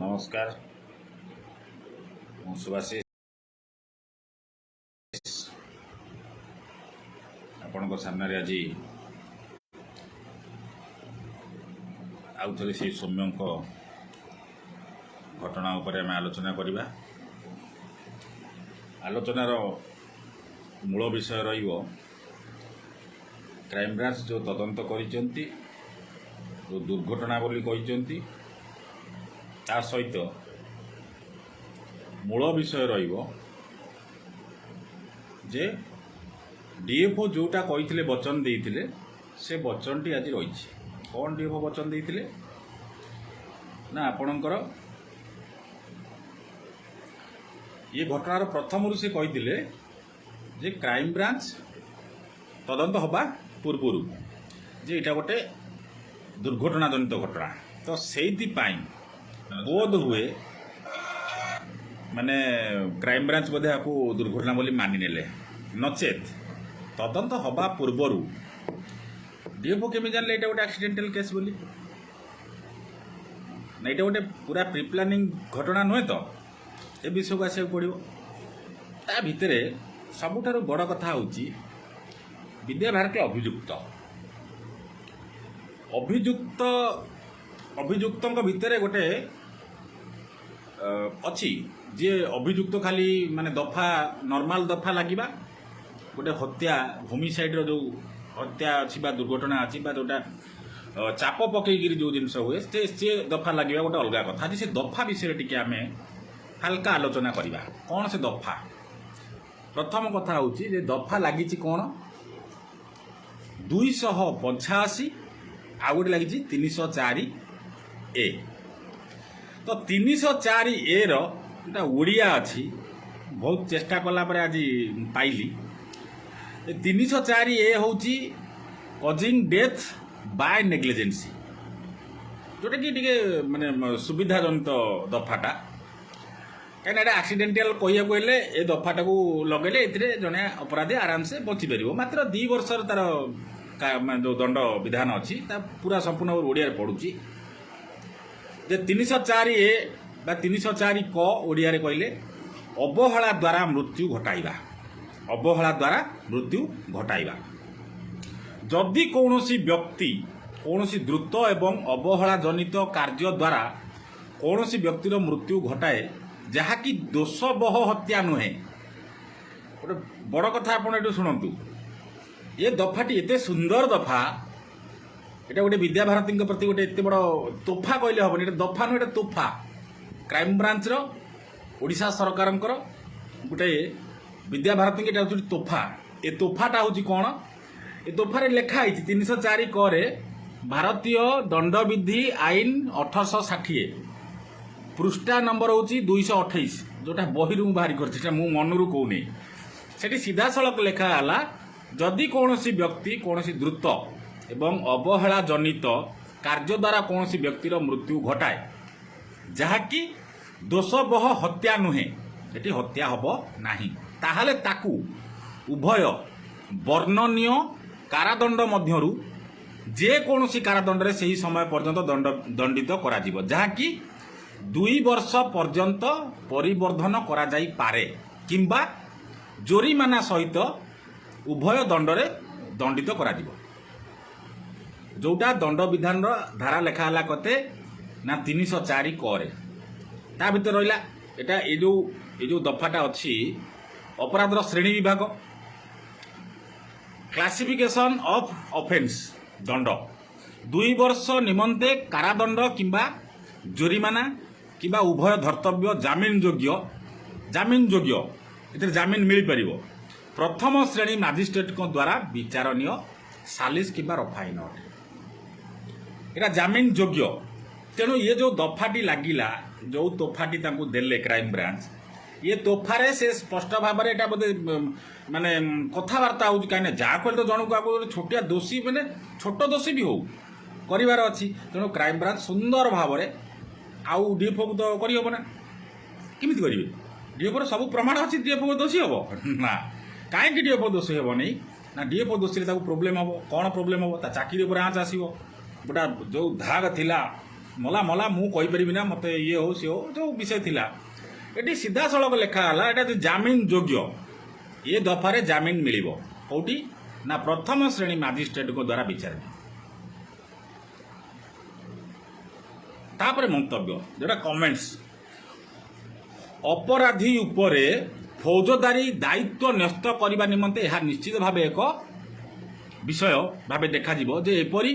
नमस्कार सुभाषिष आपण सामने आज आउ थे से सौम्य घटना उपर आम आलोचना करवा। आलोचनार मूल विषय रहिबो क्राइमब्रांच जो तदंत करिसेंती जो दुर्घटना बोली कहिसेंती ता सहित मूल विषय रहिबो जे डीएफओ जोटा कही वचन देइथिले से वचन टी आज रही। कौन डीएफओ वचन देइथिले ना आपणकर ये घटनार प्रथम से कही जे क्राइम ब्रांच तदंत हवा पूर्व जे इटा गोटे दुर्घटना जनित घटना तो से बोध हुए माने क्राइम ब्रांच बोधे आपको दुर्घटना बोली मानि नेले नचेत तदंत हवा पूर्वर डीएफओ केमी जानले एटा गोटे एक्सीडेंटल केस बोली ना एटा गोटे पूरा प्री प्लानिंग घटना नुहे तो ए विषय को आसक पड़ो। ता भितर सबुठारु बड़ कथा होची विद्या भारती अभियुक्त अभियुक्त अभियुक्तों भितर गोटे अच्छी जे अभियुक्त खाली माने दफा नॉर्मल दफा लगिबा गोटे हत्या होमिसाइड रो जो हत्या अच्छी बा दुर्घटना अच्छी बा जोटा चाप पकईकि जो जिनस हुए से दफा लगे गोटे अलग कथा से दफा विषय टी आम हाल्का आलोचना करवा। कौन से दफा प्रथम कथा हूँ जे दफा लगी कौन 285 आउ गोटे लगी 304A तो 304A रोटा ओडिया अच्छी बहुत चेष्टा कला पर आज पाइली 304A हूँ कजिंग डेथ बाय नेग्लिजेंसी जोटा कि माने सुविधा जनित दफाटा कहीं एक्सीडेंटल कहूँ गले ए दफाटा को लगेले ए जड़े अपराधी आराम से बची पार मात्र 2 वर्ष तार जो दंड विधान अच्छी पूरा संपूर्ण ओडिया पड़ुची जे 304A बा 304 क ओडिया कहले अवहेला द्वारा मृत्यु घटाइबा अवहेला द्वारा मृत्यु घटाइबा जदि कौनसी व्यक्ति कौनसी द्रुत एवं अवहेला जनित कार्य द्वारा कौनसी व्यक्तिर मृत्यु घटाए जहाँकि दोषबह हत्या नुहे गोटे बड़ कथा आपड़ शुणु ये दफाटी एत सुंदर दफा एटा गोटे विद्या भारती प्रति गोटे एत बड़ तोहफा कहले हेनी दफा नुहे तोहफा क्राइम ब्रांच रो ओडिशा सरकार गोटे विद्या भारती एटा हूँ तोहफा ए तोहफाटा हूँ कौन ए तोहफार लिखाई 304 क भारतीय दंडविधि आईन 1860 पृष्ठा नंबर हूँ 228 जोटा बही बाहरी कर मनरू कहूनी से सीधा सड़क लिखाला जदि कौनसी व्यक्ति कौनसी द्रुत एवं अवहेला जनित कार्य द्वारा कौनसी व्यक्तिर मृत्यु घटाए जहाँकि दोषबह हत्या नुहे ये हत्या हम नहीं ताहले ताकू उभय वर्णनीय कारादंड मध्यरु जे कौनसी कारादंड रे सही समय पर्यंत दंडित करा जिवो जहाँकि 2 वर्ष पर्यंत परिवर्धन करा जाई पारे किंबा जोरीमाना सहित उभय दंडरे दंडित करा जिवो जोटा दंड विधान धारा लेखाला कते ना 304 क ता भीतर रहिला एटा ए जो दफाटा अच्छी अपराधर श्रेणी विभाग क्लासिफिकेशन ऑफ ऑफेंस दंड 2 वर्ष निमंते कारादंड किंबा जोरीमाना किंबा उभय धर्तव्य जामीन योग्य इधर जामीन मिल पारिबो प्रथम श्रेणी मजिस्ट्रेट को द्वारा विचारणीय सालिस किंबा रफाइन एटा जामीन योग्य तेणु ये जो दफाटी लगिला जो तोहफाटी देले क्राइम ब्रांच ये तोहफारे से स्पष्ट भाव में बोधे माने कथबार्ता हो कहीं जहाँ कहले तो जनक आपको छोटिया दोषी मैंने छोट दोषी भी हो करार अच्छी तेणु क्राइम ब्रांच सुंदर भाव में आउ डीएफओ को तो करना केमी करेंगे डीएफओ सब प्रमाण अच्छी डीएफओ दोषी हम ना कहीं डीएफओ दोषी हे नहीं ना डीएफओ दोषी प्रोब्लेम हम कौन प्रोब्लेम हम चाकरी आँच आसो गोटा जो धाग थिला मला मला ମୁଁ କହିପାରିବି ନା ମୋତେ ଇଏ ହଉ ସିଏ ହଉ ଯେଉଁ ବିଷୟ ଥିଲା ଏଠି ସିଧାସଳଖ ଲେଖା ହେଲା ଏଇଟା ଜାମିନ ଯୋଗ୍ୟ ଏ ଦଫାରେ ଜାମିନ ମିଳିବ କେଉଁଠି ନା ପ୍ରଥମ ଶ୍ରେଣୀ ମାଜିଷ୍ଟ୍ରେଟଙ୍କ ଦ୍ୱାରା ବିଚାର ତାପରେ ମନ୍ତବ୍ୟ ଯେଉଁଟା କମେଣ୍ଟସ୍ ଅପରାଧୀ ଉପରେ ଫୌଜଦାରୀ ଦାୟିତ୍ୱ ନ୍ୟସ୍ତ କରିବା ନିମନ୍ତେ ଏହା ନିଶ୍ଚିତ ଭାବେ ଏକ ବିଷୟ ଭାବେ ଦେଖାଯିବ ଯେ ଏପରି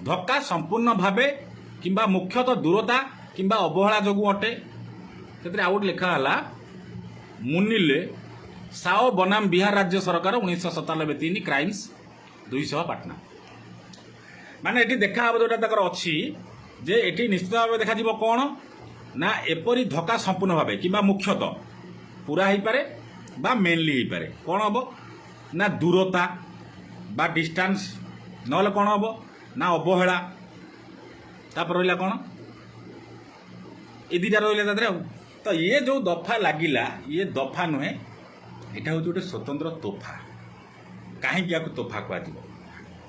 ଧକ୍କା ସମ୍ପୂର୍ଣ୍ଣ ଭାବେ କିମ୍ବା ମୁଖ୍ୟତଃ ଦୂରତା କିମ୍ବା ଅବହେଳା ଯୋଗୁଁ ଅଟେ ସେଥିରେ ଆଉ ଗୋଟେ ଲେଖା ହେଲା ମୁନିଲେ ସାଓ ବନାମ ବିହାର ରାଜ୍ୟ ସରକାର 1997 କ୍ରାଇମ୍ସ 200 ପାଟନା ମାନେ ଏଠି ଦେଖାହେବ ଯେଉଁଟା ତାଙ୍କର ଅଛି ଯେ ଏଠି ନିଶ୍ଚିତ ଭାବେ ଦେଖାଯିବ କ'ଣ ନା ଏପରି ଧକ୍କା ସମ୍ପୂର୍ଣ୍ଣ ଭାବେ କିମ୍ବା ମୁଖ୍ୟତଃ ପୁରା ହେଇପାରେ ବା ମେନଲି ହେଇପାରେ କ'ଣ ହେବ ନା ଦୂରତା ବା ଡିଷ୍ଟାନ୍ସ ନହେଲେ କ'ଣ ହେବ ନା ଅବହେଳା ତାପରେ ରହିଲା କ'ଣ ଏ ଦୁଇଟା ରହିଲା ତା ଦେହରେ ଆଉ ତ ଇଏ ଯେଉଁ ଦଫା ଲାଗିଲା ଇଏ ଦଫା ନୁହେଁ ଏଇଟା ହେଉଛି ଗୋଟେ ସ୍ୱତନ୍ତ୍ର ତୋଫା କାହିଁକି ୟାକୁ ତୋଫା କୁହାଯିବ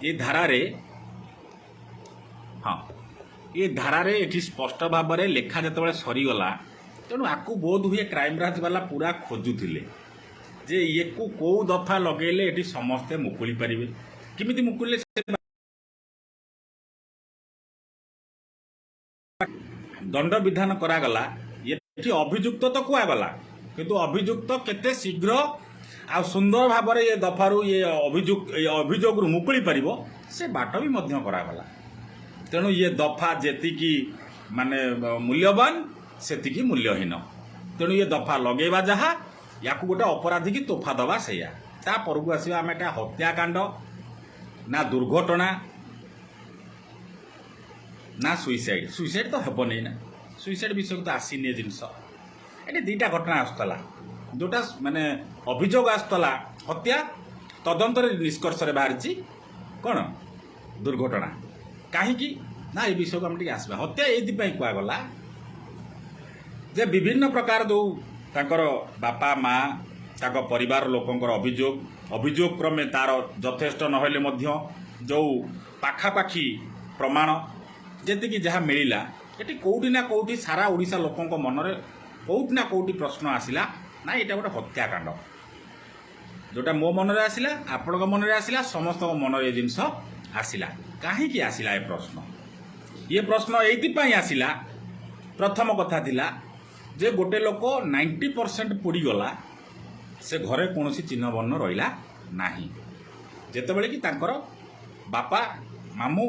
ଏ ଧାରାରେ ହଁ ଏ ଧାରାରେ ଏଠି ସ୍ପଷ୍ଟ ଭାବରେ ଲେଖା ଯେତେବେଳେ ସରିଗଲା ତେଣୁ ଆକୁ ବୋଧ ହୁଏ କ୍ରାଇମବ୍ରାଞ୍ଚ ବାଲା ପୁରା ଖୋଜୁଥିଲେ ଯେ ଇଏକୁ କେଉଁ ଦଫା ଲଗେଇଲେ ଏଠି ସମସ୍ତେ ମୁକୁଳି ପାରିବେ କେମିତି ମୁକୁଳିଲେ ଦଣ୍ଡ ବିଧାନ କରାଗଲା ଏଠି ଅଭିଯୁକ୍ତ ତ କୁହାଗଲା କିନ୍ତୁ ଅଭିଯୁକ୍ତ କେତେ ଶୀଘ୍ର ଆଉ ସୁନ୍ଦର ଭାବରେ ଏ ଦଫାରୁ ଅଭିଯୋଗରୁ ମୁକୁଳି ପାରିବ ସେ ବାଟ ବି ମଧ୍ୟ କରାଗଲା ତେଣୁ ଇଏ ଦଫା ଯେତିକି ମାନେ ମୂଲ୍ୟବାନ ସେତିକି ମୂଲ୍ୟହୀନ ତେଣୁ ଇଏ ଦଫା ଲଗେଇବା ଯାହା ୟାକୁ ଗୋଟେ ଅପରାଧୀକି ତୋଫା ଦେବା ସେଇଆ ତା ପରକୁ ଆସିବା ଆମେ ଏଟା ହତ୍ୟାକାଣ୍ଡ ନା ଦୁର୍ଘଟଣା ନା ସୁଇସାଇଡ୍ ତ ହେବନି ନା ସୁଇସାଇଡ୍ ବିଷୟକୁ ତ ଆସିନି ଏ ଜିନିଷ ଏଠି ଦୁଇଟା ଘଟଣା ଆସୁଥିଲା ଯେଉଁଟା ମାନେ ଅଭିଯୋଗ ଆସୁଥିଲା ହତ୍ୟା ତଦନ୍ତରେ ନିଷ୍କର୍ଷରେ ବାହାରିଛି କ'ଣ ଦୁର୍ଘଟଣା କାହିଁକି ନା ଏ ବିଷୟକୁ ଆମେ ଟିକେ ଆସିବା ହତ୍ୟା ଏଇଥିପାଇଁ କୁହାଗଲା ଯେ ବିଭିନ୍ନ ପ୍ରକାର ଯେଉଁ ତାଙ୍କର ବାପା ମା ତାଙ୍କ ପରିବାର ଲୋକଙ୍କର ଅଭିଯୋଗ କ୍ରମେ ତାର ଯଥେଷ୍ଟ ନହେଲେ ମଧ୍ୟ ଯେଉଁ ପାଖାପାଖି ପ୍ରମାଣ ଯେତିକି ଯାହା ମିଳିଲା ଏଠି କେଉଁଠି ନା କେଉଁଠି ସାରା ଓଡ଼ିଶା ଲୋକଙ୍କ ମନରେ କେଉଁଠି ନା କେଉଁଠି ପ୍ରଶ୍ନ ଆସିଲା ନା ଏଇଟା ଗୋଟେ ହତ୍ୟାକାଣ୍ଡ ଯେଉଁଟା ମୋ ମନରେ ଆସିଲା ଆପଣଙ୍କ ମନରେ ଆସିଲା ସମସ୍ତଙ୍କ ମନରେ ଏ ଜିନିଷ ଆସିଲା କାହିଁକି ଆସିଲା ଏ ପ୍ରଶ୍ନ ଏଇଥିପାଇଁ ଆସିଲା ପ୍ରଥମ କଥା ଥିଲା ଯେ ଗୋଟେ ଲୋକ 90% ପୋଡ଼ିଗଲା ସେ ଘରେ କୌଣସି ଚିହ୍ନ ବର୍ଣ୍ଣ ରହିଲା ନାହିଁ ଯେତେବେଳେ କି ତାଙ୍କର ବାପା ମାମୁଁ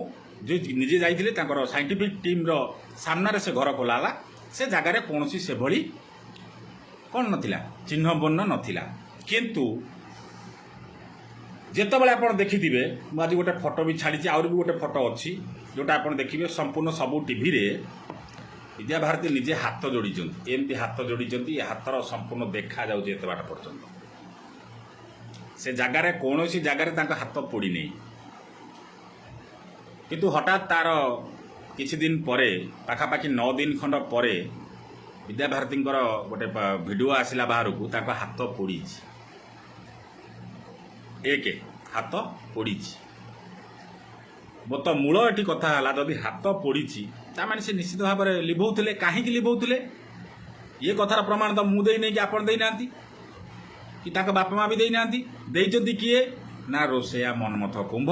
ଯେ ନିଜେ ଯାଇଥିଲେ ତାଙ୍କର ସାଇଣ୍ଟିଫିକ୍ ଟିମ୍ର ସାମ୍ନାରେ ସେ ଘର ଖୋଲା ହେଲା ସେ ଜାଗାରେ କୌଣସି ସେଭଳି କ'ଣ ନଥିଲା ଚିହ୍ନ ବର୍ଣ୍ଣ ନଥିଲା କିନ୍ତୁ ଯେତେବେଳେ ଆପଣ ଦେଖିଥିବେ ମୁଁ ଆଜି ଗୋଟେ ଫଟୋ ବି ଛାଡ଼ିଛି ଆହୁରି ବି ଗୋଟେ ଫଟୋ ଅଛି ଯେଉଁଟା ଆପଣ ଦେଖିବେ ସମ୍ପୂର୍ଣ୍ଣ ସବୁ ଟିଭିରେ ବିଦ୍ୟାଭାରତୀ ନିଜେ ହାତ ଯୋଡ଼ିଛନ୍ତି ଏମିତି ହାତ ଯୋଡ଼ିଛନ୍ତି ଏ ହାତର ସମ୍ପୂର୍ଣ୍ଣ ଦେଖାଯାଉଛି ଏତେ ବାଟ ପର୍ଯ୍ୟନ୍ତ ସେ ଜାଗାରେ କୌଣସି ଜାଗାରେ ତାଙ୍କ ହାତ ପୋଡ଼ିନେଇ କିନ୍ତୁ ହଠାତ୍ ତାର କିଛି ଦିନ ପରେ ପାଖାପାଖି 9 ଦିନ ଖଣ୍ଡ ପରେ ବିଦ୍ୟାଭାରତୀଙ୍କର ଗୋଟେ ଭିଡ଼ିଓ ଆସିଲା ବାହାରକୁ ତାଙ୍କ ହାତ ପୋଡ଼ିଛି ହାତ ପୋଡ଼ିଛି ତ ମୂଳ ଏଠି କଥା ହେଲା ଯଦି ହାତ ପୋଡ଼ିଛି ତାମାନେ ସେ ନିଶ୍ଚିତ ଭାବରେ ଲିଭଉଥିଲେ କାହିଁକି ଲିଭଉଥିଲେ ଇଏ କଥାର ପ୍ରମାଣ ତ ମୁଁ ଦେଇନି କି ଆପଣ ଦେଇନାହାନ୍ତି କି ତାଙ୍କ ବାପା ମା ବି ଦେଇନାହାନ୍ତି ଦେଇଛନ୍ତି କିଏ ନା ରୋଷେୟା ମନ୍ମଥ କୁମ୍ଭ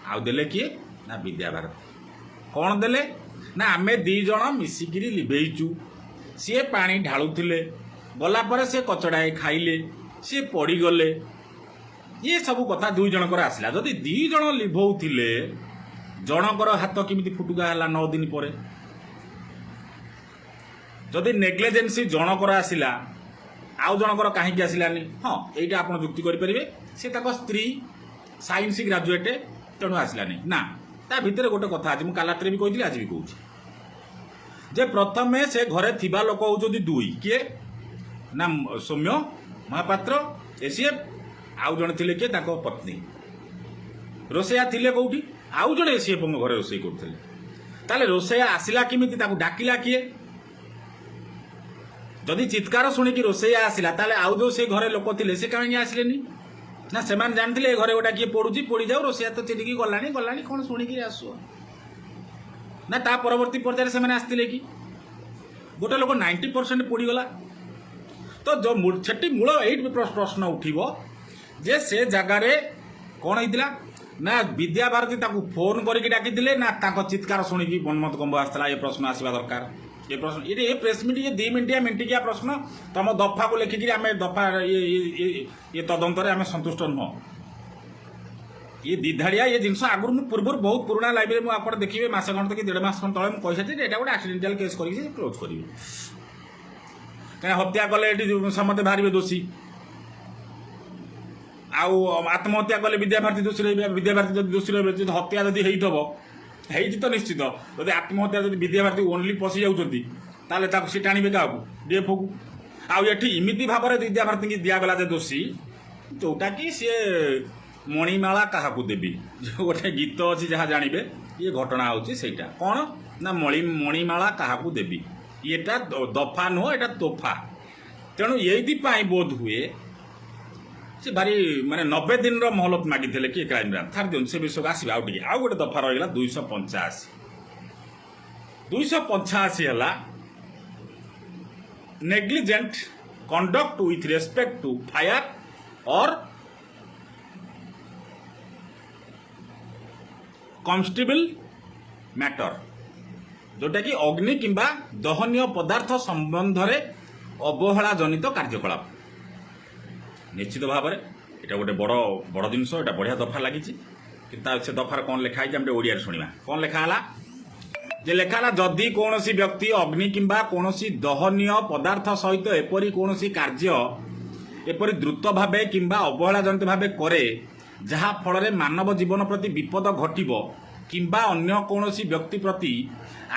ଆଉ ଦେଲେ କିଏ ନା ବିଦ୍ୟାଭାରତୀ କ'ଣ ଦେଲେ ନା ଆମେ 2 ଜଣ ମିଶିକିରି ଲିଭେଇଛୁ ସିଏ ପାଣି ଢାଳୁଥିଲେ ଗଲା ପରେ ସେ କଚଡ଼ାଏ ଖାଇଲେ ସିଏ ପଡ଼ିଗଲେ ଇଏ ସବୁ କଥା 2 ଜଣଙ୍କର ଆସିଲା ଯଦି 2 ଜଣ ଲିଭଉଥିଲେ ଜଣଙ୍କର ହାତ କେମିତି ଫୁଟୁକା ହେଲା 9 ଦିନ ପରେ ଯଦି ନେଗ୍ଲିଜେନ୍ସି ଜଣଙ୍କର ଆସିଲା ଆଉ ଜଣଙ୍କର କାହିଁକି ଆସିଲାନି ହଁ ଏଇଟା ଆପଣ ଯୁକ୍ତି କରିପାରିବେ ସେ ତାଙ୍କ ସ୍ତ୍ରୀ ସାଇନ୍ସ ଗ୍ରାଜୁଏଟ୍ ତେଣୁ ଆସିଲାନି ନା ତା ଭିତରେ ଗୋଟେ କଥା ଅଛି ମୁଁ କାଲି ରାତିରେ ବି କହିଥିଲି ଆଜି ବି କହୁଛି ଯେ ପ୍ରଥମେ ସେ ଘରେ ଥିବା ଲୋକ ହେଉଛନ୍ତି 2 କିଏ ନା ସୌମ୍ୟ ମହାପାତ୍ର ଏସିଏଫ୍ ଆଉ ଜଣେ ଥିଲେ କିଏ ତାଙ୍କ ପତ୍ନୀ ରୋଷେୟା ଥିଲେ କେଉଁଠି ଆଉ ଜଣେ ଏସିଏଫ୍ଙ୍କ ଘରେ ରୋଷେଇ କରୁଥିଲେ ତାହେଲେ ରୋଷେୟା ଆସିଲା କେମିତି ତାକୁ ଡାକିଲା କିଏ ଯଦି ଚିତ୍କାର ଶୁଣିକି ରୋଷେୟା ଆସିଲା ତାହେଲେ ଆଉ ଯେଉଁ ସେ ଘରେ ଲୋକ ଥିଲେ ସେ କାହିଁକି ଆସିଲେନି ନା ସେମାନେ ଜାଣିଥିଲେ ଏ ଘରେ ଗୋଟା କିଏ ପୋଡ଼ି ଯାଉ ରୋଷେୟା ତ ଚିଡ଼ିକି ଗଲାଣି କ'ଣ ଶୁଣିକି ଆସିବ ना ता परवर्ती पर्यायर से आसते कि गोटे लोक 90% पड़गला तो जो से मूल ये प्रश्न उठब जे से जगार कौन होता ना विद्याभारती फोन करके डाकी ना चित्कार शुणिकी मनमत कंब आसला ये प्रश्न आसवा दरकार ये प्रश्न ये प्रेस मीट ये 2 मिनिटिया मिनिटिकिया प्रश्न तुम दफा को लेखिकी आम दफा ये तदंतर आम संतुष्ट नुह ये दिधाड़िया ये जिनस आगुरी पूर्व बहुत पुराना लाइब्रेरी आप देखिए मसे खंड कि 1.5 मास तले मुझे कहते गोटे एक्सीडेंटाल केस कर क्लोज करेंगे कहीं हत्या कले समस्ते बाहर दोषी आत्महत्या कले विद्याभारती दोषी रही विद्याभारती जब दोषी रही हत्या जब होती तो निश्चित जब आत्महत्या जब विद्याभारती ओनली पशि जाऊँच सी टाणे क्या डीएफओ को आठी इमिति भाव में विद्याभारती की दिगला दोषी जोटा कि सी मणिमाला क्या देवी जो गोटे गीत अच्छी जहाँ जानवे ये घटना होची सेटा कौन ना मणिमाला क्या देवी येटा दफा नुह एटा तोफा तेणु ये बोध हुए से भारी माने 90 दिन मोहलत मागी कि क्राइम ब्रांच छाड़ दिखाँ से विषय आसो आउ गोटे दफा रहा 285 है negligent conduct with respect to fire और कॉन्स्टेबल मैटर जोटा कि अग्नि किंबा दहनीय पदार्थ संबंध में अवहेला जनित कार्यकलाप निश्चित भाव में यहाँ गोटे बड़ बड़ जिनस यहाँ बढ़िया दफा लगी से दफार कौन लिखाई आम ओडिया शुणा कौन लिखाला जे लिखाला जदि कौन व्यक्ति अग्नि किंबा कौन दहनीय पदार्थ सहित एपरी कौन कार्य एपरी द्रुत भाव किंबा अवहेला जनित भाव करे जहा फल मानव जीवन प्रति विपद घटब किंबा अन्य कौन व्यक्ति प्रति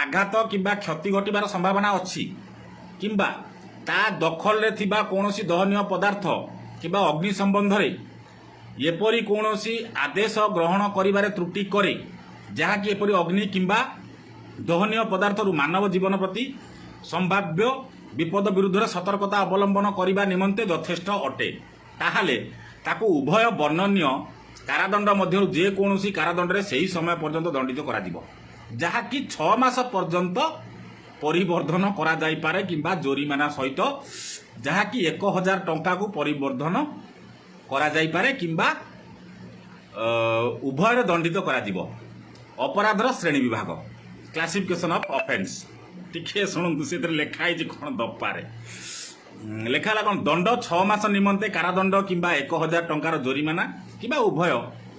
आघात किंबा क्षति घटबार संभावना अच्छी किंबा ता दखल रे थिबा कौन दहनीय पदार्थ किंबा अग्नि संबंध रे एपरी कौन आदेश ग्रहण करिबारे त्रुटि करे जहाँकि एपरी अग्नि किंबा दहनीय पदार्थ मानव जीवन प्रति संभाव्य विपद विरुद्ध सतर्कता अवलंबन करने निमंते यथेष्ट अटे ताहाले ताकू उभय वर्णनीय कारादंड मध्य जेकोसी कारादंड से ही समय पर्यंत दंडित करा जहाँकि 6 मास पर्यंत परिवर्धन करा जाई पारे किंबा जोरिमाना सहित जहाँकि 1000 टंका को परिवर्धन करा जाई पारे किंबा उभय दंडित करा अपराधर श्रेणी विभाग क्लासिफिकेशन ऑफ ऑफेंस टिके शुणु से लिखाई कौन दफारे लेखाला कौन दंड 6 मास निमंते कारादंड किंबा 1000 टंकार जोरिमाना किंबा उभय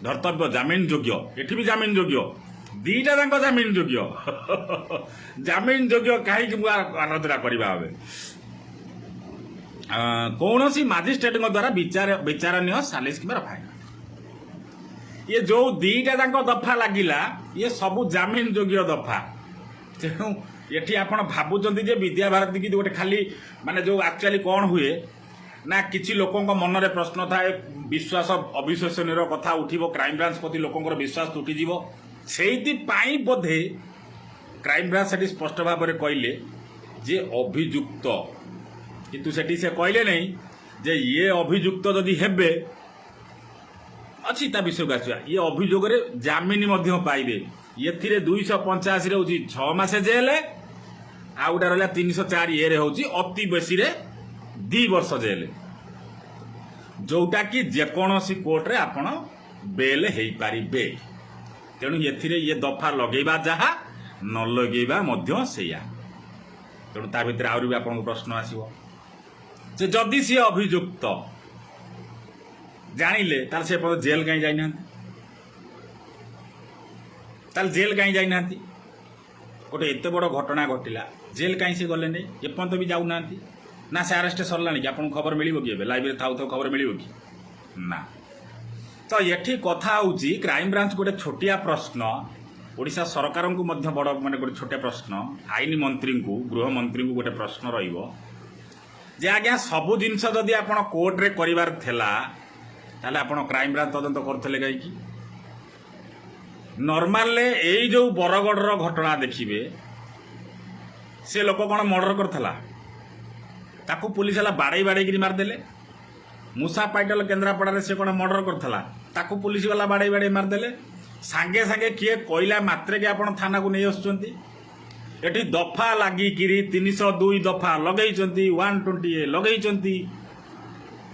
धर्तव्य जामिन योग्य एठी भी जामिन योग्य दीटा जाक जामिन योग्य जामिन योग्य कहीं आलोचना करवा कौन मजिस्ट्रेट द्वारा विचारणीय सालिस कि फाइल ये जो दीटा जाक दफा लगिला ये सब जामिन योग्य दफा तेणु ये आप भावुं जे विद्याभारती की गोटे खाली माने जो एक्चुअली कौन हुए ना किसी लोकों मन में प्रश्न थाए विश्वास अविश्वसनीय कथा उठिबो क्राइम ब्रांच प्रति लोकों विश्वास तुटिजिवो सेइतिपाई बोधे क्राइम ब्रांच से स्पष्ट भाव में कहले जे अभियुक्त किंतु सेठी से कहले नहीं जे ये अभियुक्त जदि हेबे अच्छी ता विषय को आसवा ये अभियोग जामिन पाइबे ये 285 हूँ 6 मास जेल आउटा रहा 304 ये हूँ अति बेसी 2 वर्ष जेल जोटा कि जेकोसी कोर्ट रे आपण बेल हो पारे तेणु ये दफा लगेबा जहा न लगेबा सेया तेणु ता भीतर आहरी भी आपको प्रश्न आसो जे जदि सी अभियुक्त जानिले तार से जेल कहीं जाइना ताल जेल कहीं जाइना गोटे एत बड़ घटना घटिला जेल कहीं से गले नहीं एपर्त भी जाऊना ना से आरेस्ट सरला कि आपको खबर मिल कि लाइब्रेरी था खबर मिल कि ना तो ये कथा हूँ क्राइम ब्रांच गोटे छोटिया प्रश्न ओडिशा सरकार को बड़ माने गोटे छोटिया प्रश्न आईन मंत्री को गृह मंत्री को गोटे प्रश्न रे आज्ञा सबू जिनस जदि आप कोर्ट रे करिवार थेला ताले आपण क्राइम ब्रांच तदंत करथिले कहीं नॉर्मल यही जो बरगढ़ घटना देखिए से लोक कौन मर्डर करथला ताकू पुलिस वाला बाड़े बाड़े मारदेले मूसा पाइटल केन्द्रापड़ा से कौन मर्डर करथला ताकू पुलिस वाला बाड़े बाड़े मारदेले ସାଙ୍ଗେ ସାଙ୍ଗେ କିଏ କହିଲା ମାତ୍ରକେ ଆପଣ ଥାନାକୁ ନେଇ ଆସୁଛନ୍ତି। ଏଠି ଦଫା ଲାଗିକିରି 302 ଦଫା ଲଗେଇଛନ୍ତି, 120A ଲଗେଇଛନ୍ତି,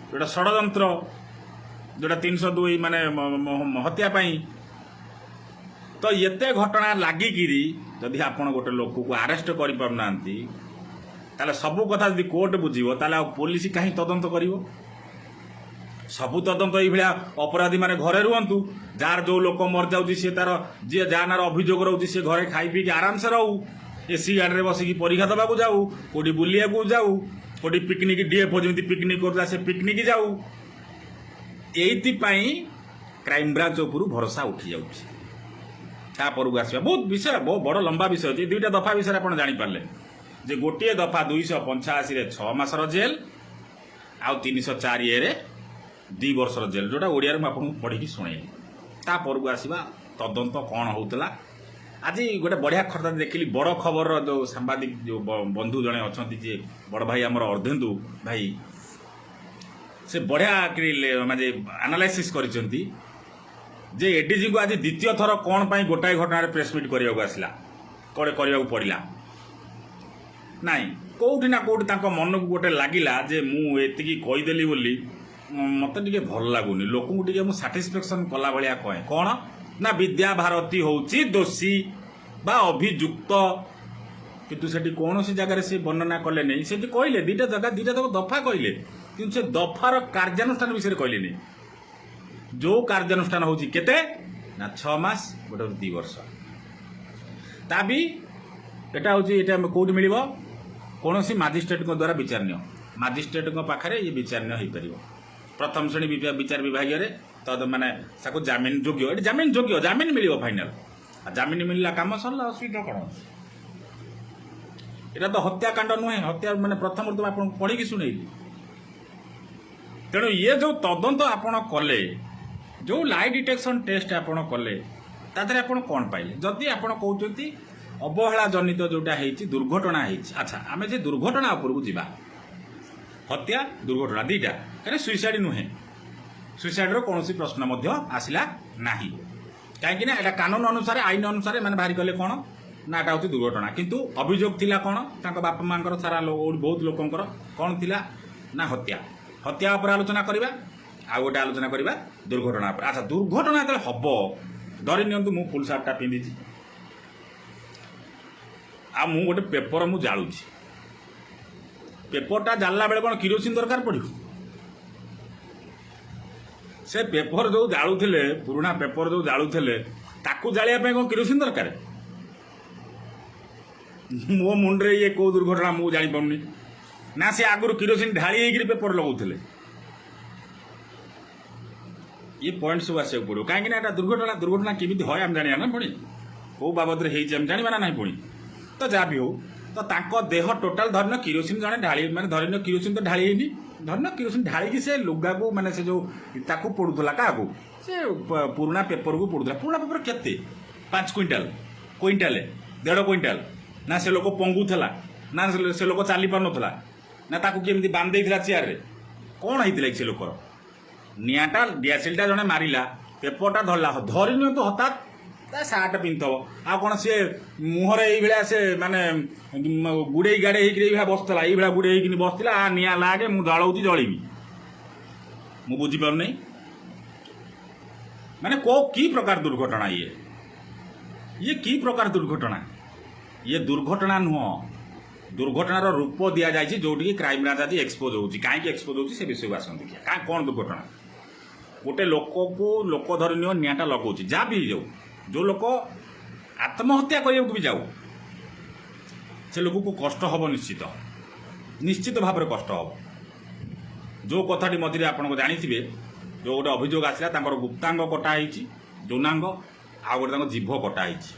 ଯେଉଁଟା ଷଡ଼ଯନ୍ତ୍ର, ଯେଉଁଟା 302 ମାନେ ହତ୍ୟା ପାଇଁ। ତ ଏତେ ଘଟଣା ଲାଗିକିରି ଯଦି ଆପଣ ଗୋଟେ ଲୋକକୁ ଆରେଷ୍ଟ କରିପାରୁନାହାନ୍ତି, ତାହେଲେ ସବୁ କଥା ଯଦି କୋର୍ଟ ବୁଝିବ, ତାହେଲେ ଆଉ ପୋଲିସ କାହିଁ ତଦନ୍ତ କରିବ? ସବୁ ତଦନ୍ତ ଏଇଭଳିଆ ଅପରାଧୀ ମାନେ ଘରେ ରୁହନ୍ତୁ, ଯାହାର ଯେଉଁ ଲୋକ ମରିଯାଉଛି ସିଏ ତାର ଯିଏ ଯାହା ନାଁର ଅଭିଯୋଗ ରହୁଛି ସିଏ ଘରେ ଖାଇ ପିଇକି ଆରାମସେ ରହୁ, ଏସି ଗାଡ଼ିରେ ବସିକି ପରୀକ୍ଷା ଦେବାକୁ ଯାଉ, କେଉଁଠି ବୁଲିବାକୁ ଯାଉ, କେଉଁଠି ପିକନିକ୍ DFO ଯେମିତି ପିକନିକ୍ କରୁଥିଲା ସେ ପିକନିକ୍ ଯାଉ। ଏଇଥିପାଇଁ କ୍ରାଇମବ୍ରାଞ୍ଚ ଉପରୁ ଭରସା ଉଠି ଯାଉଛି। ତାପରକୁ ଆସିବା ବହୁତ ବିଷୟ, ବହୁତ ବଡ଼ ଲମ୍ବା ବିଷୟ ଅଛି। ଦୁଇଟା ଦଫା ବିଷୟରେ ଆପଣ ଜାଣିପାରିଲେ ଯେ ଗୋଟିଏ ଦଫା 285ରେ 6 ମାସର ଜେଲ୍ ଆଉ 304A 2 ବର୍ଷର ଜେଲ୍, ଯେଉଁଟା ଓଡ଼ିଆରେ ମୁଁ ଆପଣଙ୍କୁ ପଢ଼ିକି ଶୁଣେଇଲି। ତାପରକୁ ଆସିବା ତଦନ୍ତ କ'ଣ ହେଉଥିଲା। ଆଜି ଗୋଟେ ବଢ଼ିଆ ଖବର ଦେଖିଲି, ବଡ଼ ଖବରର ଯେଉଁ ସାମ୍ବାଦିକ ଯେଉଁ ବନ୍ଧୁ ଜଣେ ଅଛନ୍ତି, ଯିଏ ବଡ଼ ଭାଇ ଆମର ଅର୍ଦ୍ଧେନ୍ଦୁ ଭାଇ, ସେ ବଢ଼ିଆ ମାନେ ଆନାଲାଇସିସ୍ କରିଛନ୍ତି ଯେ ADGଙ୍କୁ ଆଜି ଦ୍ୱିତୀୟ ଥର କ'ଣ ପାଇଁ ଗୋଟାଏ ଘଟଣାରେ ପ୍ରେସ୍ ମିଟ୍ କରିବାକୁ ଆସିଲା, କ'ଣ କରିବାକୁ ପଡ଼ିଲା। ନାଇଁ, କେଉଁଠି ନା କେଉଁଠି ତାଙ୍କ ମନକୁ ଗୋଟେ ଲାଗିଲା ଯେ ମୁଁ ଏତିକି କହିଦେଲି ବୋଲି ମୋତେ ଟିକେ ଭଲ ଲାଗୁନି, ଲୋକଙ୍କୁ ଟିକେ ମୁଁ ସାଟିସ୍ଫ୍ୟାକ୍ସନ୍ କଲା ଭଳିଆ କହେ। କ'ଣ ନା ବିଦ୍ୟାଭାରତୀ ହେଉଛି ଦୋଷୀ ବା ଅଭିଯୁକ୍ତ, କିନ୍ତୁ ସେଠି କୌଣସି ଜାଗାରେ ସେ ବର୍ଣ୍ଣନା କଲେ ନାହିଁ। ସେଠି କହିଲେ ଦୁଇଟା ଦଫା କହିଲେ, କିନ୍ତୁ ସେ ଦଫାର କାର୍ଯ୍ୟାନୁଷ୍ଠାନ ବିଷୟରେ କହିଲେନି। ଯେଉଁ କାର୍ଯ୍ୟାନୁଷ୍ଠାନ ହେଉଛି କେତେ ନା 6 ମାସ, ଗୋଟେ 2 ବର୍ଷ। ତା ବି ଏଟା ହେଉଛି, ଏଇଟା କେଉଁଠି ମିଳିବ? କୌଣସି ମାଜିଷ୍ଟ୍ରେଟଙ୍କ ଦ୍ୱାରା ବିଚାରଣୀୟ, ମାଜିଷ୍ଟ୍ରେଟଙ୍କ ପାଖରେ ଇଏ ବିଚାରଣୀୟ ହୋଇପାରିବ। ପ୍ରଥମ ଶ୍ରେଣୀ ବିଚାର ବିଭାଗୀୟରେ ମାନେ ତାକୁ ଜାମିନ ଯୋଗ୍ୟ, ଏଠି ଜାମିନ ଯୋଗ୍ୟ, ଜାମିନ ମିଳିବ ଫାଇନାଲ। ଆଉ ଜାମିନ ମିଳିଲା କାମ ସରିଲା, ଅସୁବିଧା କ'ଣ? ଏଇଟା ତ ହତ୍ୟାକାଣ୍ଡ ନୁହେଁ, ହତ୍ୟା ମାନେ ପ୍ରଥମରୁ ତ ଆପଣଙ୍କୁ ପଢ଼ିକି ଶୁଣେଇଲି। ତେଣୁ ଇଏ ଯେଉଁ ତଦନ୍ତ ଆପଣ କଲେ, ଯେଉଁ ଲାଇ ଡିଟେକ୍ସନ୍ ଟେଷ୍ଟ ଆପଣ କଲେ, ତା ଦେହରେ ଆପଣ କ'ଣ ପାଇଲେ? ଯଦି ଆପଣ କହୁଛନ୍ତି ଅବହେଳା ଜନିତ ଯେଉଁଟା ହେଇଛି, ଦୁର୍ଘଟଣା ହେଇଛି, ଆଚ୍ଛା ଆମେ ଯେ ଦୁର୍ଘଟଣା ଉପରକୁ ଯିବା। ହତ୍ୟା ଦୁର୍ଘଟଣା ଦୁଇଟା, କାହିଁକି ସୁଇସାଇଡ୍ ନୁହେଁ, ସୁଇସାଇଡ୍ର କୌଣସି ପ୍ରଶ୍ନ ମଧ୍ୟ ଆସିଲା ନାହିଁ। କାହିଁକି ନା ଏଇଟା କାନୁନ ଅନୁସାରେ, ଆଇନ ଅନୁସାରେ ମାନେ ବାହାରି କଲେ କ'ଣ ନା ଏଟା ହେଉଛି ଦୁର୍ଘଟଣା। କିନ୍ତୁ ଅଭିଯୋଗ ଥିଲା କ'ଣ, ତାଙ୍କ ବାପା ମାଆଙ୍କର, ସାରା ବହୁତ ଲୋକଙ୍କର କ'ଣ ଥିଲା ନା ହତ୍ୟା। ହତ୍ୟା ଉପରେ ଆଲୋଚନା କରିବା, ଆଉ ଗୋଟେ ଆଲୋଚନା କରିବା ଦୁର୍ଘଟଣା ଉପରେ। ଆଚ୍ଛା, ଦୁର୍ଘଟଣା ଯେତେବେଳେ ହେବ, ଧରି ନିଅନ୍ତୁ ମୁଁ ଫୁଲ୍ ସାର୍ଟଟା ପିନ୍ଧିଛି ଆଉ ମୁଁ ଗୋଟେ ପେପର ମୁଁ ଜାଳୁଛି, ପେପରଟା ଜାଳିଲା ବେଳେ କ'ଣ କିରୋସିନ ଦରକାର ପଡ଼ିବ? ସେ ପେପର ଯେଉଁ ଜାଳୁଥିଲେ, ପୁରୁଣା ପେପର ଯେଉଁ ଜାଳୁଥିଲେ, ତାକୁ ଜାଳିବା ପାଇଁ କ'ଣ କିରୋସିନ ଦରକାର? ମୋ ମୁଣ୍ଡରେ ଇଏ କେଉଁ ଦୁର୍ଘଟଣା ମୁଁ ଜାଣିପାରୁନି। ନା ସେ ଆଗରୁ କିରୋସିନ ଢାଳି ହେଇକିରି ପେପର ଲଗାଉଥିଲେ? ଇଏ ପଏଣ୍ଟ ସବୁ ଆସିବାକୁ ପଡ଼ିବ। କାହିଁକିନା ଏଇଟା ଦୁର୍ଘଟଣା କେମିତି হয় ଆମେ ଜାଣିବା ନା, ପୁଣି କେଉଁ ବାବଦରେ ହେଇଛି ଆମେ ଜାଣିବା ନା ନାହିଁ। ପୁଣି ତ ଯାହା ବି ହଉ, ତ ତାଙ୍କ ଦେହ ଟୋଟାଲ ଧରିନ କିରୋସିନ ଜଣେ ଢାଳି, ମାନେ ଧରିନ କିରୋସିନ ତ ଢାଳି ହେଇନି, ଧରିନ କିରୋସିନ ଢାଳିକି ସେ ଲୁଗାକୁ, ମାନେ ସେ ଯେଉଁ ତାକୁ ପୋଡ଼ୁଥିଲା, କାହାକୁ? ସେ ପୁରୁଣା ପେପରକୁ ପୋଡ଼ୁଥିଲା। ପୁରୁଣା ପେପର କେତେ? 5 କୁଇଣ୍ଟାଲ, କୁଇଣ୍ଟାଲେ, 1.5 କୁଇଣ୍ଟାଲ। ନା ସେ ଲୋକ ପଙ୍ଗୁଥିଲା, ନା ସେ ଲୋକ ଚାଲି ପାରୁନଥିଲା, ନା ତାକୁ କେମିତି ବାନ୍ଧି ଦେଇଥିଲା ଚେୟାରରେ? କ'ଣ ହେଇଥିଲା କି ସେ ଲୋକର? ନିଆଁଟା, ଡିଆସିଲଟା ଜଣେ ମାରିଲା, ପେପରଟା ଧରିଲା, ଧରି ନିଅନ୍ତୁ ହଠାତ୍ ତା ସାର୍ଟ ପିନ୍ଧିଥିବ, ଆଉ କ'ଣ ସିଏ ମୁହଁରେ ଏଇଭଳିଆ ସେ ମାନେ ଗୁଡ଼େଇ ଗାଡ଼େଇ ହେଇକିରି ଏଇଭଳିଆ ବସିଥିଲା, ଏଇଭଳିଆ ଗୁଡ଼େଇ ହେଇକିନି ବସିଥିଲା, ନିଆଁ ଲାଗେ ମୁଁ ଜଳଉଛି ଜଳିବି? ମୁଁ ବୁଝିପାରୁନି ମାନେ କି ପ୍ରକାର ଦୁର୍ଘଟଣା ଇଏ କି ପ୍ରକାର ଦୁର୍ଘଟଣା? ଇଏ ଦୁର୍ଘଟଣା ନୁହଁ, ଦୁର୍ଘଟଣାର ରୂପ ଦିଆଯାଇଛି, ଯେଉଁଠିକି କ୍ରାଇମବ୍ରାଞ୍ଚ ଆଜି ଏକ୍ସପୋଜ ହେଉଛି। କାହିଁକି ଏକ୍ସପୋଜ ହେଉଛି ସେ ବିଷୟକୁ ଆସନ୍ତି। କ'ଣ ଦୁର୍ଘଟଣା? ଗୋଟେ ଲୋକକୁ ଲୋକ ଧରି ନିଅ ନିଆଁଟା ଲଗାଉଛି, ଯାହା ବି ହେଇଯାଉ, ଯେଉଁ ଲୋକ ଆତ୍ମହତ୍ୟା କରିବାକୁ ବି ଯାଉ, ସେ ଲୋକକୁ କଷ୍ଟ ହେବ, ନିଶ୍ଚିତ ଭାବରେ କଷ୍ଟ ହେବ। ଯେଉଁ କଥାଟି ମଝିରେ ଆପଣଙ୍କୁ ଜାଣିଥିବେ, ଯେଉଁ ଗୋଟେ ଅଭିଯୋଗ ଆସିଲା, ତାଙ୍କର ଗୁପ୍ତାଙ୍ଗ କଟା ହେଇଛି, ଯୌନାଙ୍ଗ, ଆଉ ଗୋଟେ ତାଙ୍କ ଜିଭ କଟା ହେଇଛି।